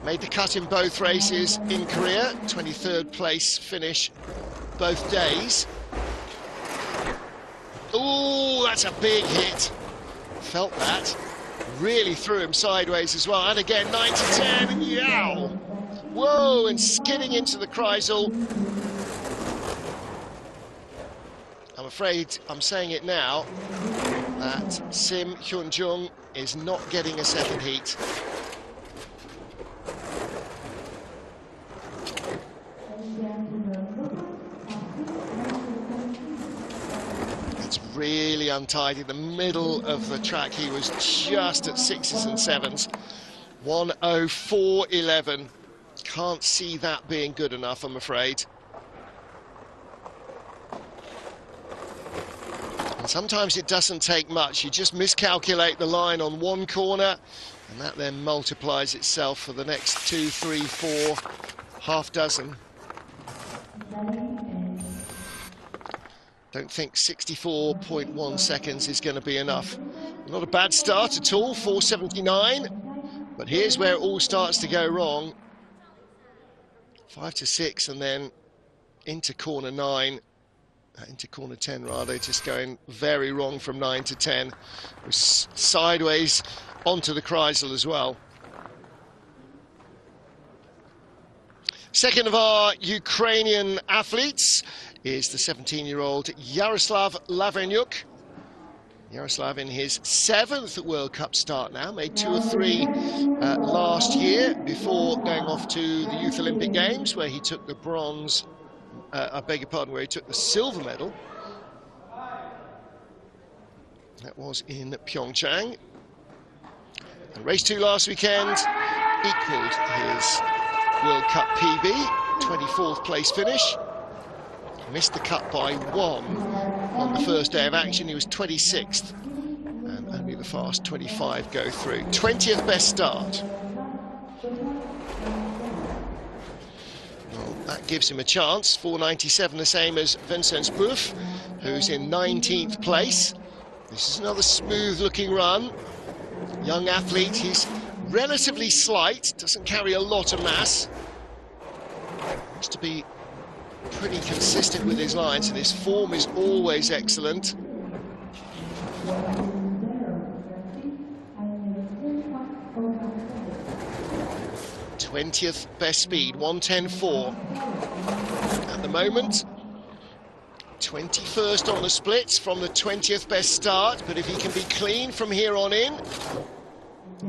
Made the cut in both races in Korea, 23rd place finish both days. Oh, that's a big hit. Felt that. Really threw him sideways as well. And again, 9 to 10, yow! Whoa, and skidding into the Kreisel. I'm afraid I'm saying it now, that Sim Kyung-jun is not getting a second heat. It's really untidy. The middle of the track, he was just at 6s and 7s. 1:04.11. Can't see that being good enough, I'm afraid. And sometimes it doesn't take much. You just miscalculate the line on one corner, and that then multiplies itself for the next 2, 3, 4, half dozen. Don't think 64.1 seconds is going to be enough. Not a bad start at all, 4:79. But here's where it all starts to go wrong. 5 to 6, and then into corner 9, into corner 10 rather, just going very wrong from 9 to 10. It was sideways onto the Kreisel as well. Second of our Ukrainian athletes is the 17-year-old Yaroslav Lavrenyuk. Yaroslav in his 7th World Cup start now, made 2 or 3 last year before going off to the Youth Olympic Games, where he took the bronze, I beg your pardon, where he took the silver medal. That was in Pyeongchang. And race 2 last weekend equalled his World Cup PB, 24th place finish. Missed the cut by 1 on the first day of action. He was 26th, and only the fast 25 go through. 20th best start. Well, that gives him a chance. 4:97, the same as Vincent Boeuf, who's in 19th place. This is another smooth-looking run. Young athlete, he's relatively slight, doesn't carry a lot of mass. Has to be pretty consistent with his lines, and his form is always excellent. '20th best speed, 1:10.4 at the moment. 21st on the splits from the 20th best start, but if he can be clean from here on in,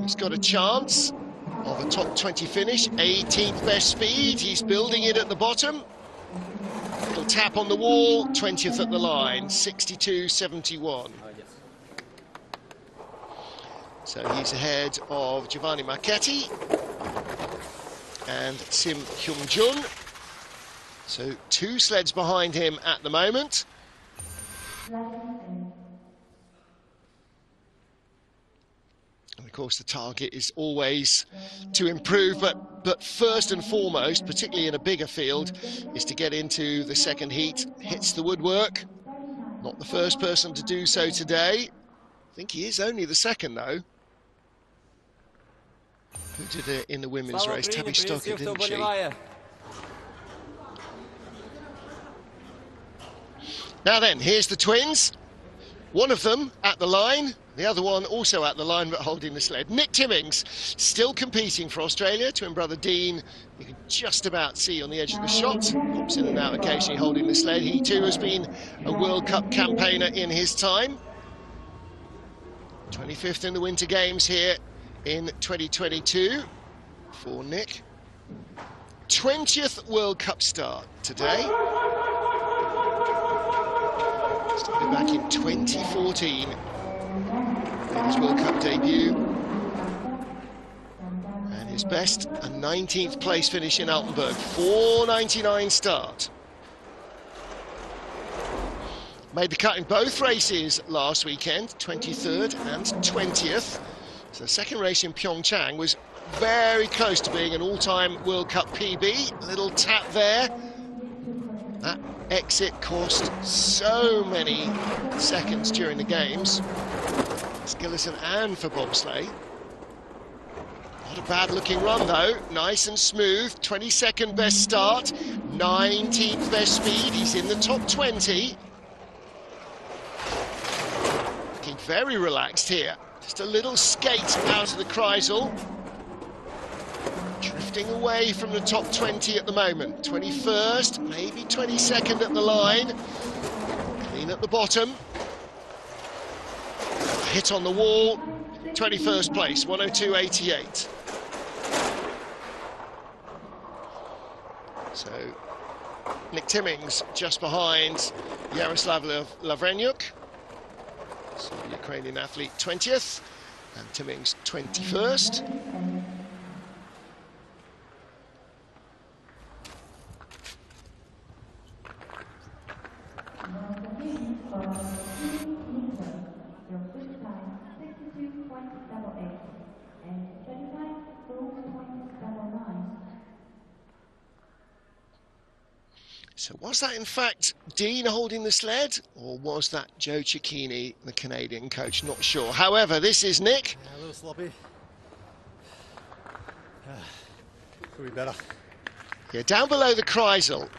he's got a chance of a top 20 finish. 18th best speed, he's building it at the bottom. Little tap on the wall, 20th at the line, 62.71. So he's ahead of Giovanni Marchetti and Sim Kyung-jun. So 2 sleds behind him at the moment. And of course the target is always to improve, but first and foremost, particularly in a bigger field, is to get into the second heat. Hits the woodwork. Not the first person to do so today. I think he is only the second though. Who did it in the women's race? Tabby Stocker, didn't she? Now then, here's the twins. One of them at the line, The other one also at the line but holding the sled. Nick Timmings still competing for Australia. Twin brother Dean, you can just about see on the edge of the shot. Pops in and out occasionally holding the sled. He too has been a World Cup campaigner in his time. 25th in the Winter Games here in 2022 for Nick. 20th World Cup start today. Started back in 2014. Made his World Cup debut. And his best, a 19th place finish in Altenburg. 4.99 start. Made the cut in both races last weekend, 23rd and 20th. So the second race in Pyeongchang was very close to being an all-time World Cup PB. A little tap there. That exit cost so many seconds during the games. Skillison and for Bobsleigh. Not a bad looking run though, nice and smooth. 22nd best start, 19th best speed. He's in the top 20. Looking very relaxed here. Just a little skate out of the Kreisel. Drifting away from the top 20 at the moment. 21st, maybe 22nd at the line. Clean at the bottom. Hit on the wall. 21st place, 102.88. So Nick Timmings just behind Yaroslav Lavrenyuk. So the Ukrainian athlete 20th and Timmings 21st. So was that in fact Dean holding the sled, or was that Joe Cicchini, the Canadian coach? Not sure. However, this is Nick.
Yeah, a little sloppy. Could be better.
Yeah, down below the Kreisel,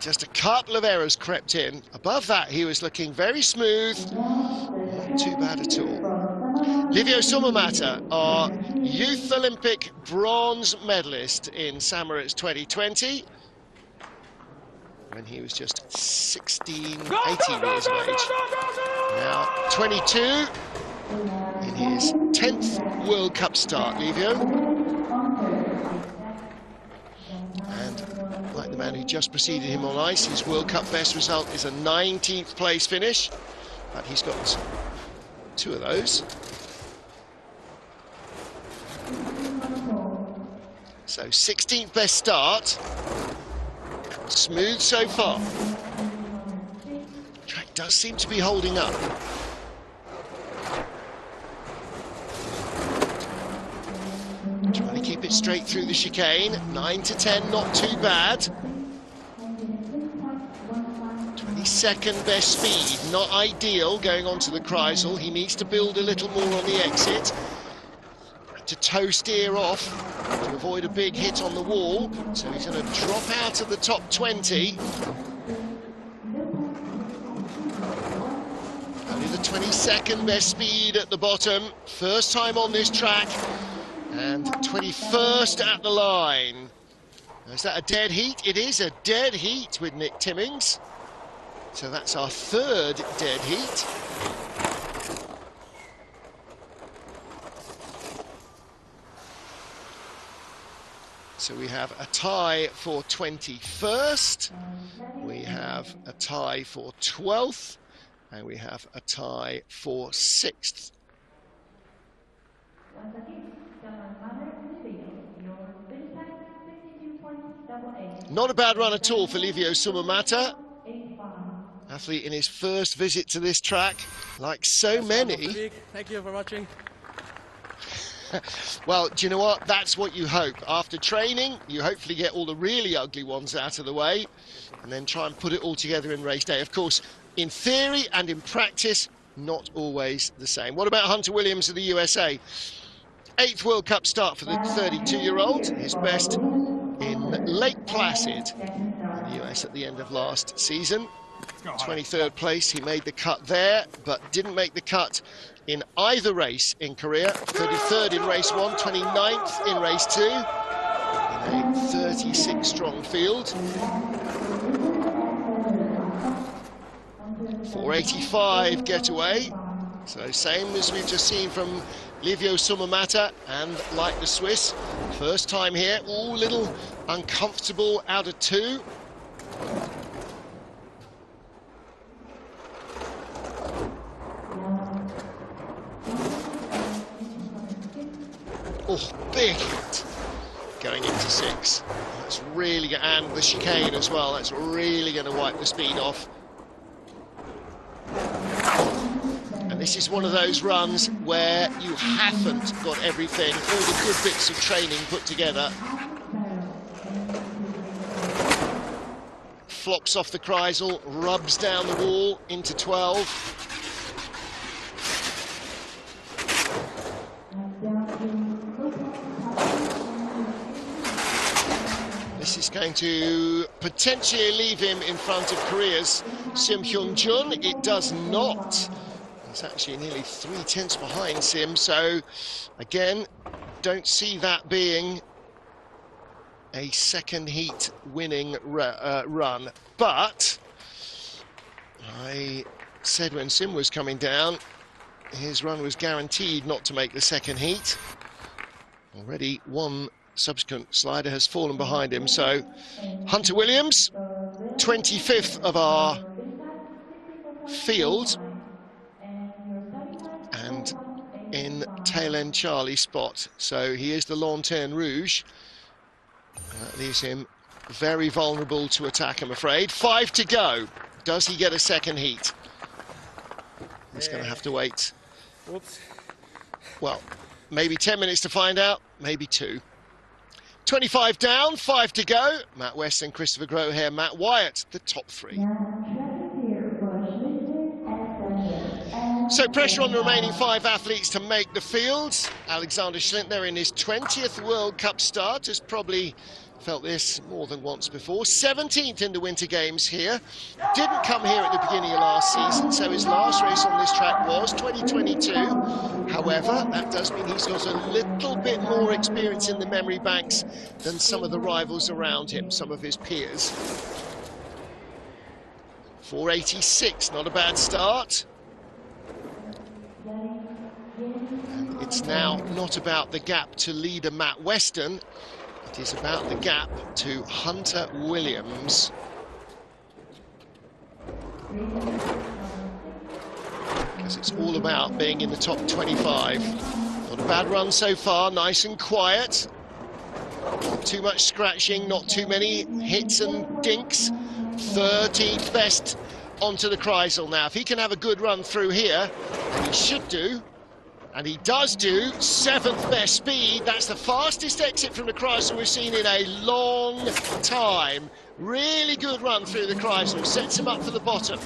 just a couple of errors crept in. Above that, he was looking very smooth. Not too bad at all. Livio Sommermatter, our Youth Olympic bronze medalist in Samoritz 2020. When he was just 18 years of age. Now 22 in his 10th World Cup start, Livio. And like the man who just preceded him on ice, his World Cup best result is a 19th place finish. But he's got two of those. So 16th best start. Smooth so far. Track does seem to be holding up. Trying to keep it straight through the chicane. 9 to 10, not too bad. 22nd best speed, not ideal going onto the Kreisel. He needs to build a little more on the exit. To toe steer off to avoid a big hit on the wall, so he's going to drop out of the top 20. Only the 22nd best speed at the bottom, first time on this track, and 21st at the line. Now, is that a dead heat? It is a dead heat with Nick Timmings, so that's our third dead heat. So we have a tie for 21st, we have a tie for 12th, and we have a tie for 6th. Not a bad run at all for Livio Sommermatter. Athlete in his first visit to this track, like so many.
Thank you for watching.
Well, do you know what? That's what you hope. After training, you hopefully get all the really ugly ones out of the way and then try and put it all together in race day. Of course, in theory and in practice, not always the same. What about Hunter Williams of the USA? 8th World Cup start for the 32-year-old. His best in Lake Placid in the US at the end of last season. 23rd place, he made the cut there, but didn't make the cut in either race in Korea. 33rd in race 1, 29th in race 2, in a 36-strong field. 485 getaway, so same as we've just seen from Livio Sumamata, and like the Swiss, first time here, all little uncomfortable out of 2. Oh, big hit going into 6. That's really, and the chicane as well, that's really going to wipe the speed off. And this is one of those runs where you haven't got everything, all the good bits of training put together. Flops off the Kreisel, rubs down the wall into 12. This is going to potentially leave him in front of Korea's Sim Hyun-jun. It does not. He's actually nearly 3/10 behind Sim, so again, don't see that being a second heat winning run. But I said when Sim was coming down, his run was guaranteed not to make the second heat. Already one subsequent slider has fallen behind him, so Hunter Williams, 25th of our field, and in tail end Charlie spot, so he is the Lanterne Rouge. That leaves him very vulnerable to attack, I'm afraid. 5 to go. Does he get a second heat? He's going to have to wait.
Whoops.
Well, maybe 10 minutes to find out, maybe 2. 25 down, 5 to go. Matt West and Christopher Grotheer, Matt Wyatt, the top 3. So pressure on the remaining 5 athletes to make the fields. Alexander Schlintner in his 20th World Cup start has probably felt this more than once before. 17th in the Winter Games here. Didn't come here at the beginning of last season, so his last race on this track was 2022. However, that does mean he's got a little bit more experience in the memory banks than some of the rivals around him, some of his peers. 486, not a bad start. And it's now not about the gap to leader Matt Weston. It is about the gap to Hunter Williams. Because it's all about being in the top 25. Not a bad run so far, nice and quiet. Not too much scratching, not too many hits and dinks. 13th best onto the Kreisel now. If he can have a good run through here, and he should do, and he does do, 7th best speed. That's the fastest exit from the Kreisel we've seen in a long time. Really good run through the Kreisel, sets him up for the bottom.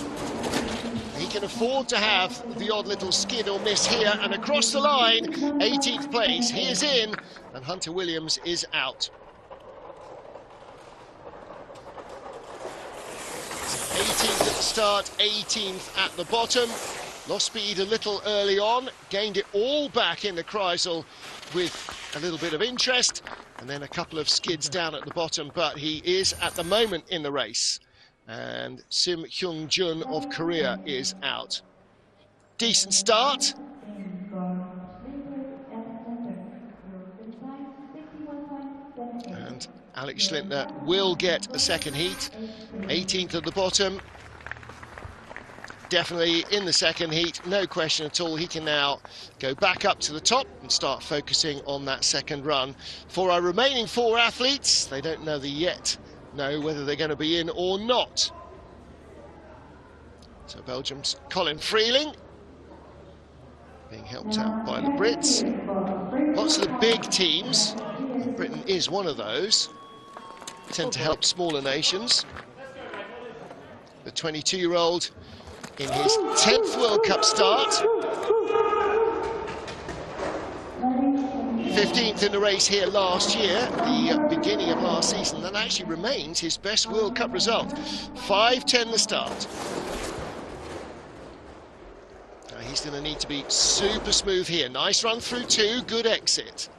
He can afford to have the odd little skid or miss here, and across the line, 18th place. He is in, and Hunter Williams is out. 18th at the start, 18th at the bottom. Lost speed a little early on, gained it all back in the Kreisel with a little bit of interest, and then a couple of skids down at the bottom, but he is at the moment in the race. And Sim Hyun-jun of Korea is out. Decent start. And Alex Schlintner will get a second heat. 18th at the bottom. Definitely in the second heat, no question at all. He can now go back up to the top and start focusing on that second run. For our remaining 4 athletes, they don't know whether they're going to be in or not. So Belgium's Colin Freeling being helped out by the Brits. Lots of the big teams, and Britain is one of those, tend to help smaller nations. The 22-year-old in his 10th World Cup start. 15th in the race here last year, the beginning of last season. That actually remains his best World Cup result. 5:10 the start. So he's going to need to be super smooth here. Nice run through 2, good exit.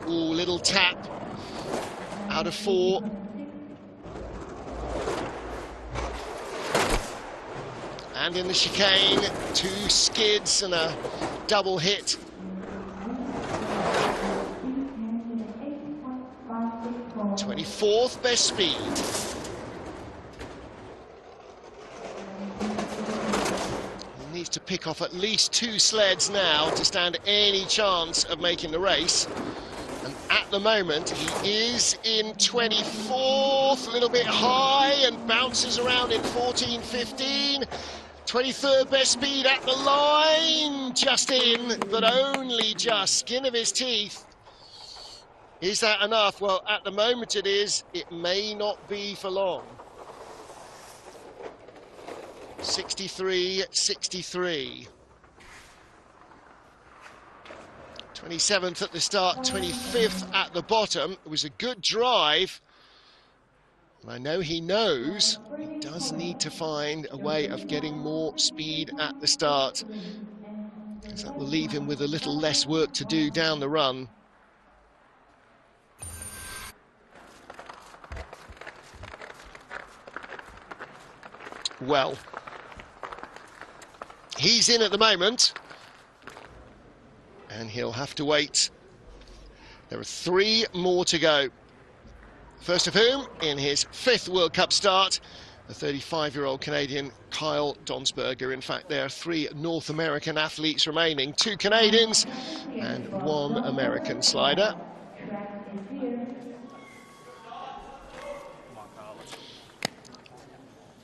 Ooh, little tap out of 4. And in the chicane, 2 skids and a double hit. 24th best speed. He needs to pick off at least 2 sleds now to stand any chance of making the race. And at the moment, he is in 24th, a little bit high, and bounces around in 14, 15. 23rd best speed at the line, just in, but only just, skin of his teeth. Is that enough? Well, at the moment it is. It may not be for long. 63, 63. 27th at the start, 25th at the bottom. It was a good drive. And I know he knows he does need to find a way of getting more speed at the start, because that will leave him with a little less work to do down the run. Well, he's in at the moment, and he'll have to wait. There are 3 more to go. First of whom, in his 5th World Cup start, the 35-year-old Canadian Kyle Donsberger. In fact, there are 3 North American athletes remaining, 2 Canadians and 1 American slider.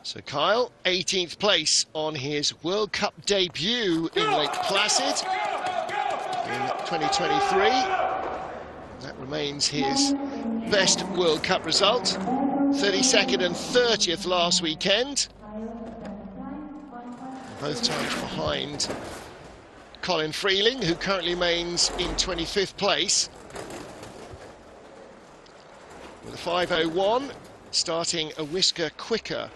So Kyle, 18th place on his World Cup debut in Lake Placid in 2023. That remains his best World Cup result. 32nd and 30th last weekend. Both times behind Colin Freeling, who currently remains in 25th place. With a 5:01, starting a whisker quicker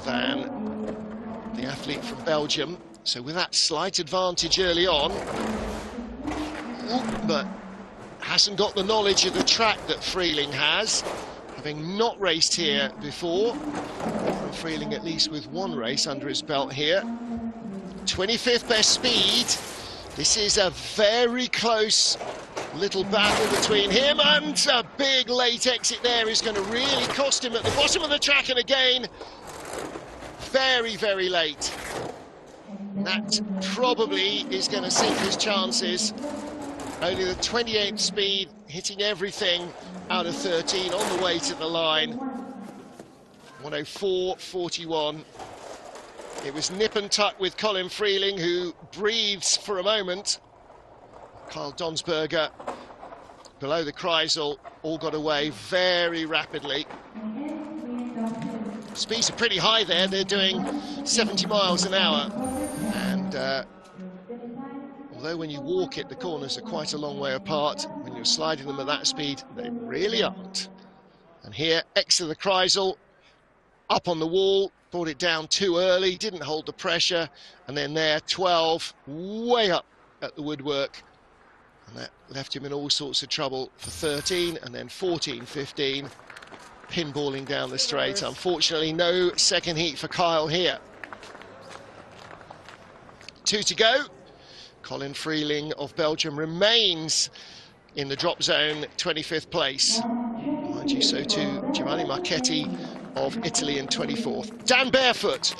than the athlete from Belgium. So with that slight advantage early on, but hasn't got the knowledge of the track that Freeling has, having not raced here before. And Freeling at least with 1 race under his belt here. 25th best speed. This is a very close little battle between him, and a big late exit there is going to really cost him at the bottom of the track, and again, very, very late. That probably is going to sink his chances. Only the 28th speed, hitting everything out of 13 on the way to the line. 104.41. It was nip and tuck with Colin Freeling, who breathes for a moment. Kyle Donsberger, below the Kreisel, all got away very rapidly. Speeds are pretty high there. They're doing 70 miles an hour. And although when you walk it, the corners are quite a long way apart, when you're sliding them at that speed, they really aren't. And here, exit the Kreisel, up on the wall, brought it down too early, didn't hold the pressure, and then there, 12, way up at the woodwork. And that left him in all sorts of trouble for 13, and then 14, 15. Pinballing down the straight. Unfortunately, no second heat for Kyle here. 2 to go. Colin Freeling of Belgium remains in the drop zone, 25th place. Mind you, so too Giovanni Marchetti of Italy in 24th. Dan Barefoot,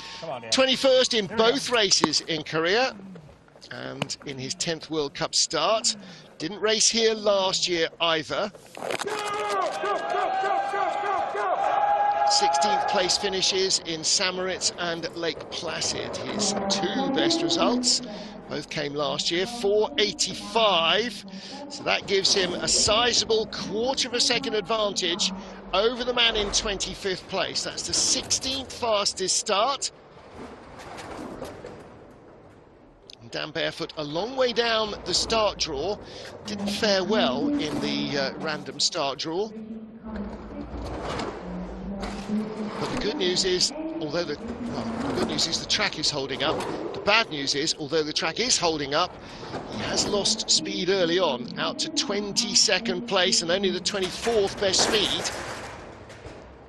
21st in both races in Korea, and in his 10th World Cup start. Didn't race here last year either. 16th place finishes in Samoritz and Lake Placid. His 2 best results, both came last year, 4:85. So that gives him a sizable 1/4 of a second advantage over the man in 25th place. That's the 16th fastest start. And Dan Barefoot a long way down the start draw. Didn't fare well in the random start draw. news is, although the good news is the track is holding up. The bad news is, although the track is holding up, he has lost speed early on, out to 22nd place and only the 24th best speed.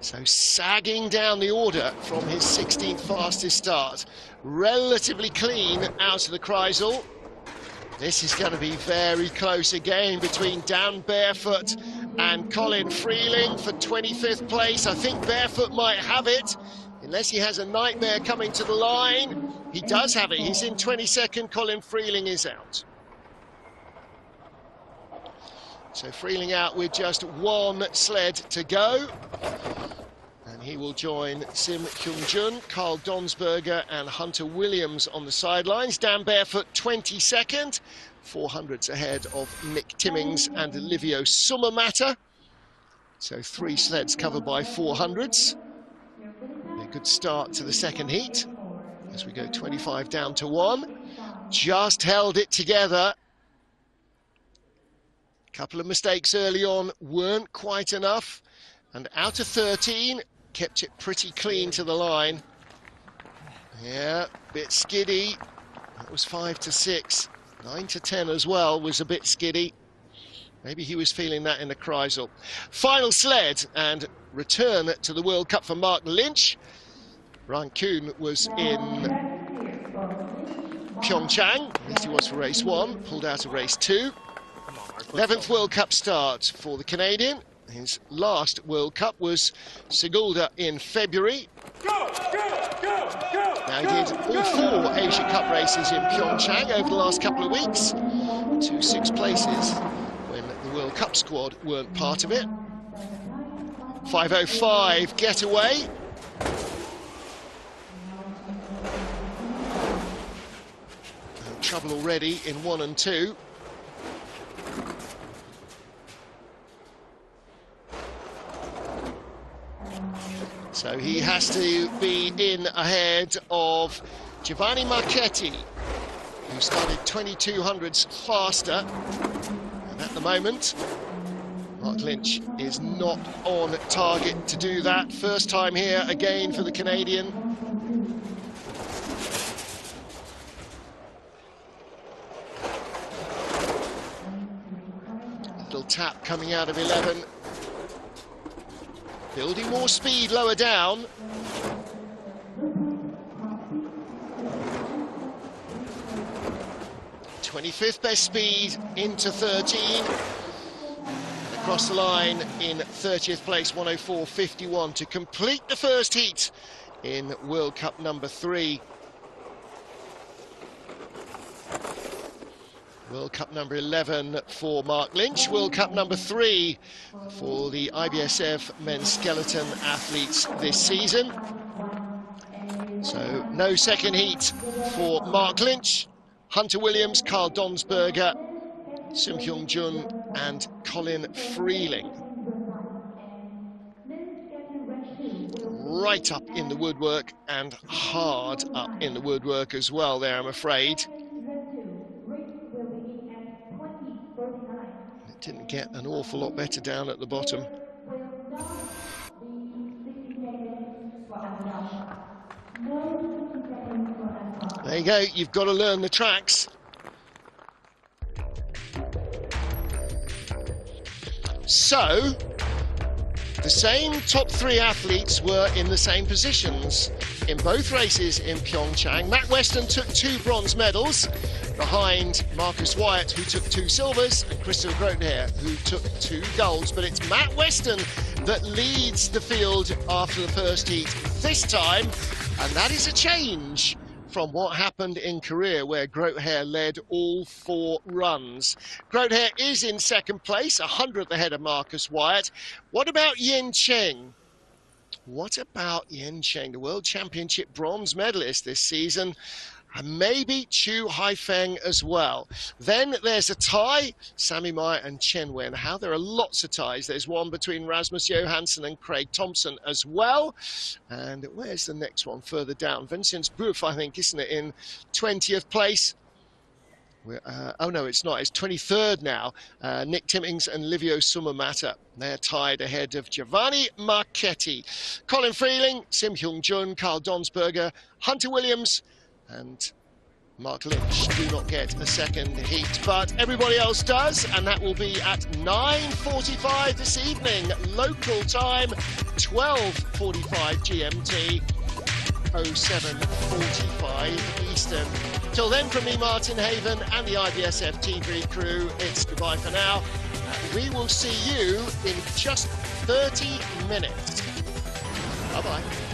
So sagging down the order from his 16th fastest start. Relatively clean out of the Kreisel. This is going to be very close again between Dan Barefoot and Colin Freeling for 25th place. I think Barefoot might have it, unless he has a nightmare coming to the line. He does have it. He's in 22nd. Colin Freeling is out. So Freeling out with just one sled to go. And he will join Sim Kyung-jun, Carl Donsberger and Hunter Williams on the sidelines. Dan Barefoot 22nd, 400s ahead of Nick Timmings and Livio Summermatter. So 3 sleds covered by 400s. A good start to the second heat as we go 25 down to 1. Just held it together. Couple of mistakes early on weren't quite enough. And out of 13, kept it pretty clean to the line. Yeah, bit skiddy. That was 5 to 6. 9 to 10 as well was a bit skiddy. Maybe he was feeling that in the Kreisel. Final sled and return to the World Cup for Mark Lynch. Ryan Kuhn was in Pyeongchang, at least he was for race 1, pulled out of race 2. 11th World Cup start for the Canadian. His last World Cup was Sigulda in February. Now he did all 4 Asia Cup races in Pyeongchang over the last couple of weeks. 2 6th places when the World Cup squad weren't part of it. 5:05 getaway. Trouble already in 1 and 2. So he has to be in ahead of Giovanni Marchetti, who started 2200s faster. And at the moment, Mark Lynch is not on target to do that. First time here again for the Canadian. A little tap coming out of 11. Building more speed lower down. '25th best speed into 13. And across the line in 30th place, 104.51 to complete the first heat in World Cup number 3. World Cup number 11 for Mark Lynch, World Cup number 3 for the IBSF men's skeleton athletes this season. So no second heat for Mark Lynch, Hunter Williams, Carl Donsberger, Sim Kyung-jun and Colin Freeling. Right up in the woodwork and hard up in the woodwork as well there, I'm afraid. Didn't get an awful lot better down at the bottom. There you go, you've got to learn the tracks. So, the same top 3 athletes were in the same positions in both races in Pyeongchang. Matt Weston took 2 bronze medals, behind Marcus Wyatt, who took 2 silvers, and Christopher Grotheer, who took 2 golds. But it's Matt Weston that leads the field after the first heat this time, and that is a change from what happened in Korea, where Grotheer led all 4 runs. Grotheer is in second place, 100th ahead of Marcus Wyatt. What about Yanqing? What about Yanqing, the World Championship bronze medalist this season? And maybe Chu Haifeng as well. Then there's a tie, Sami Mai and Chen Wen. How there are lots of ties. There's one between Rasmus Johansson and Craig Thompson as well. And where's the next one further down? Vincent Buff, I think, isn't it, in 20th place. Oh no, it's not. It's 23rd now. Nick Timmings and Livio Sumamata. They're tied ahead of Giovanni Marchetti. Colin Freeling, Sim Hyung Jun, Carl Donsberger, Hunter Williams, and Mark Lynch do not get a second heat, but everybody else does, and that will be at 9:45 this evening, local time, 12:45 GMT, 07:45 Eastern. Till then, from me, Martin Haven, and the IBSF TV crew, it's goodbye for now. We will see you in just 30 minutes. Bye-bye.